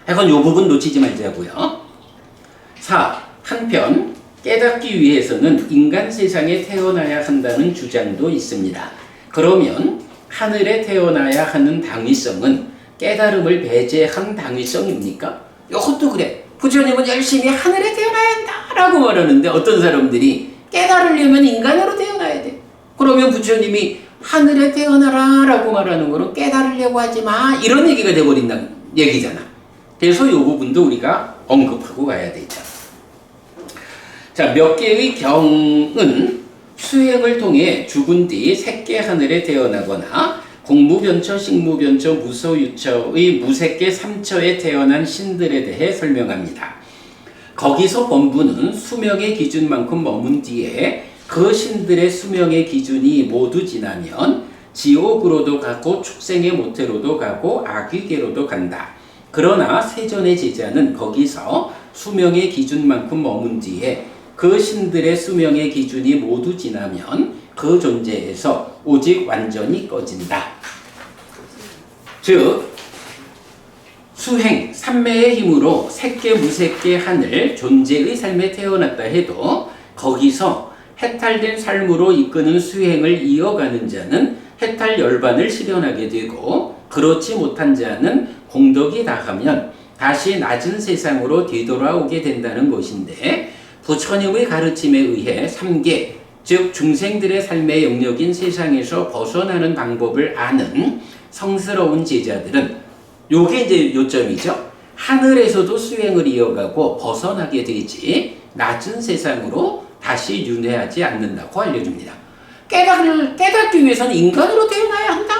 하여간 이 부분 놓치지 말자고요. 4. 한편 깨닫기 위해서는 인간 세상에 태어나야 한다는 주장도 있습니다. 그러면 하늘에 태어나야 하는 당위성은 깨달음을 배제한 당위성입니까? 이것도 그래. 부처님은 열심히 하늘에 태어나야 한다 라고 말하는데 어떤 사람들이 깨달으려면 인간으로 태어나야 돼. 그러면 부처님이 하늘에 태어나라 라고 말하는 거는 깨달으려고 하지 마 이런 얘기가 돼버린다는 얘기잖아. 그래서 이 부분도 우리가 언급하고 가야 되죠. 자, 몇 개의 경은 수행을 통해 죽은 뒤 새끼 하늘에 태어나거나 공무변처, 식무변처, 무소유처의 무새끼 3처에 태어난 신들에 대해 설명합니다. 거기서 본부는 수명의 기준만큼 머문 뒤에 그 신들의 수명의 기준이 모두 지나면 지옥으로도 가고 축생의 모태로도 가고 아귀계로도 간다. 그러나 세존의 제자는 거기서 수명의 기준만큼 머문 뒤에 그 신들의 수명의 기준이 모두 지나면 그 존재에서 오직 완전히 꺼진다. 즉 수행, 삼매의 힘으로 새끼 무새끼 하늘 존재의 삶에 태어났다 해도 거기서 해탈된 삶으로 이끄는 수행을 이어가는 자는 해탈 열반을 실현하게 되고 그렇지 못한 자는 공덕이 다하면 다시 낮은 세상으로 되돌아오게 된다는 것인데 부처님의 가르침에 의해 3계, 즉 중생들의 삶의 영역인 세상에서 벗어나는 방법을 아는 성스러운 제자들은 요게 이제 요점이죠. 하늘에서도 수행을 이어가고 벗어나게 되지 낮은 세상으로 다시 윤회하지 않는다고 알려줍니다. 깨닫기 위해서는 인간으로 태어나야 한다?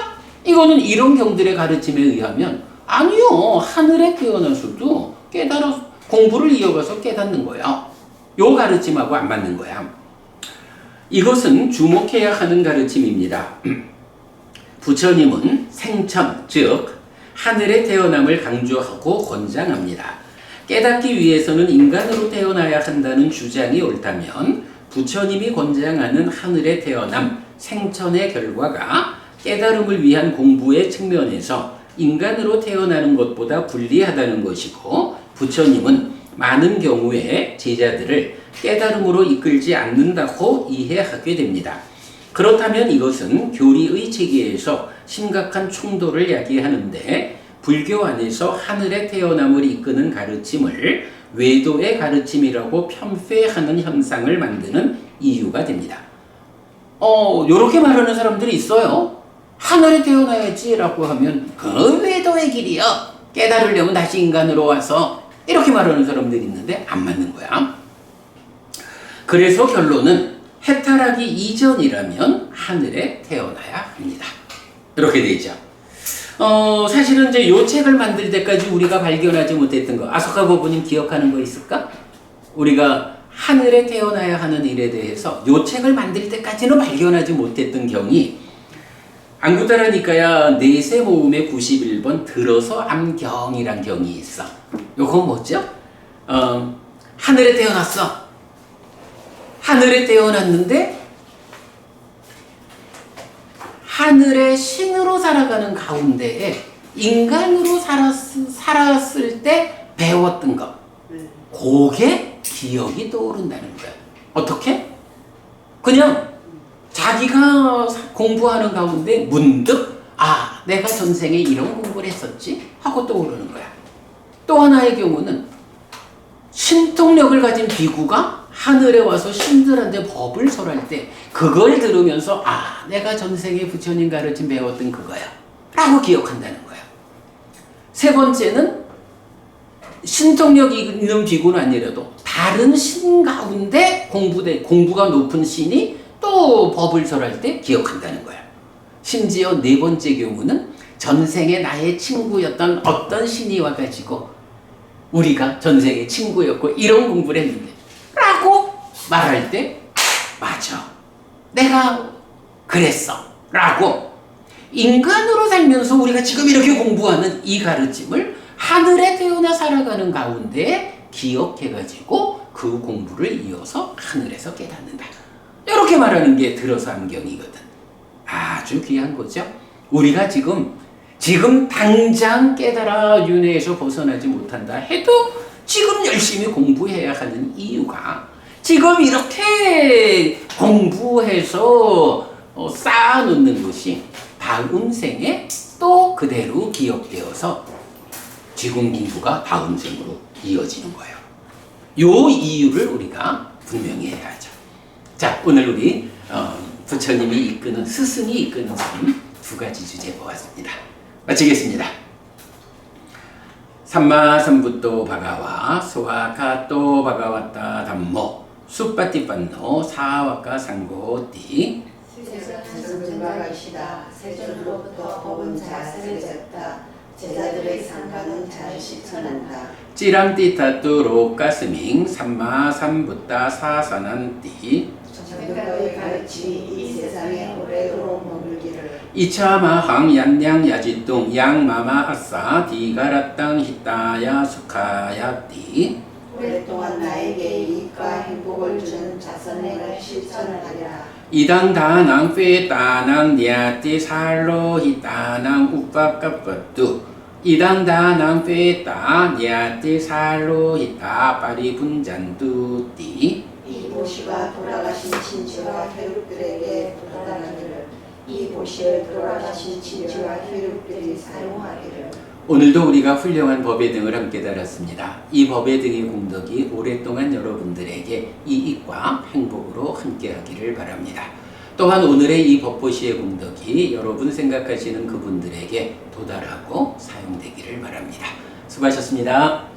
이거는 이런 경들의 가르침에 의하면 아니요. 하늘에 태어나서도 공부를 이어가서 깨닫는 거야. 요 가르침하고 안 맞는 거야. 이것은 주목해야 하는 가르침입니다. 부처님은 생천, 즉 하늘에 태어남을 강조하고 권장합니다. 깨닫기 위해서는 인간으로 태어나야 한다는 주장이 옳다면 부처님이 권장하는 하늘에 태어남 생천의 결과가 깨달음을 위한 공부의 측면에서 인간으로 태어나는 것보다 불리하다는 것이고, 부처님은 많은 경우에 제자들을 깨달음으로 이끌지 않는다고 이해하게 됩니다. 그렇다면 이것은 교리의 체계에서 심각한 충돌을 야기하는데, 불교 안에서 하늘에 태어남을 이끄는 가르침을 외도의 가르침이라고 편폐하는 현상을 만드는 이유가 됩니다. 요렇게 말하는 사람들이 있어요. 하늘에 태어나야지 라고 하면 그 외도의 길이요, 깨달으려면 다시 인간으로 와서, 이렇게 말하는 사람들이 있는데 안 맞는 거야. 그래서 결론은 해탈하기 이전이라면 하늘에 태어나야 합니다. 이렇게 되죠. 사실은 이제 요 책을 만들 때까지 우리가 발견하지 못했던 거, 아소카 고부님 기억하는 거 있을까? 우리가 하늘에 태어나야 하는 일에 대해서 요 책을 만들 때까지는 발견하지 못했던 경이, 안구따라 니까야 내세 모음의 91번 들어서 암경이란 경이 있어. 요건 뭐죠? 하늘에 태어났어. 하늘에 태어났는데 하늘의 신으로 살아가는 가운데에 인간으로 살았을 때 배웠던 것, 그게 기억이 떠오른다는 거야. 어떻게? 그냥 자기가 공부하는 가운데 문득 내가 전생에 이런 공부를 했었지 하고 떠오르는 거야. 또 하나의 경우는 신통력을 가진 비구가 하늘에 와서 신들한테 법을 설할 때 그걸 들으면서 내가 전생에 부처님 가르침 배웠던 그거야 라고 기억한다는 거야. 세 번째는 신통력 있는 비구는 아니라도 다른 신 가운데 공부가 높은 신이 또 법을 설할 때 기억한다는 거야. 심지어 네 번째 경우는 전생에 나의 친구였던 어떤 신이 와가지고 우리가 전생에 친구였고 이런 공부를 했는데 라고 말할 때 맞아, 내가 그랬어 라고 인간으로 살면서 우리가 지금 이렇게 공부하는 이 가르침을 하늘에 태어나 살아가는 가운데 기억해가지고 그 공부를 이어서 하늘에서 깨닫는다. 이렇게 말하는 게 들어서 암경이거든. 아주 귀한 거죠. 우리가 지금 당장 깨달아 윤회에서 벗어나지 못한다 해도 지금 열심히 공부해야 하는 이유가, 지금 이렇게 공부해서 쌓아놓는 것이 다음 생에 또 그대로 기억되어서 지금 공부가 다음 생으로 이어지는 거예요. 요 이유를 우리가 분명히 해야죠. 자, 오늘 우리 부처님이 이끄는, 스승이 이끄는 삶 두 가지 주제 보았습니다. 마치겠습니다. 삼마삼부토 바가와 소아카토 바가와타 담모 수빠띠빤노 사와카 상고띠. 세존자가 이시다. 세존으로부터 법은 자세를 졌다. 제자들의 상가는 잘 실천한다. 찌랑띠타뚜 로까스밍 삼마삼부따 사사난띠. 정도의 가르침이 이 세상에 오래도록 머물기를. 이차마항 얀냥 야지뚱 양마마 아싸 디가라땅 히따야 수카야띠. 오랫동안 나에게 이익과 행복을 주는 자선행을 실천을 하리라. 이당다낭 페따낭 니아띠 살로 히따낭 우빠까빠뚜. 이당다낭 페따 니아띠 살로 히따 파리분잔뚜띠. 이 보시가 돌아가신 친지와 혈육들에게 도달하기를. 이 보시를 돌아가신 친지와 혈육들이 사용하기를. 오늘도 우리가 훌륭한 법의 등을 함께 달았습니다. 이 법의 등의 공덕이 오랫동안 여러분들에게 이익과 행복으로 함께하기를 바랍니다. 또한 오늘의 이 법보시의 공덕이 여러분 생각하시는 그분들에게 도달하고 사용되기를 바랍니다. 수고하셨습니다.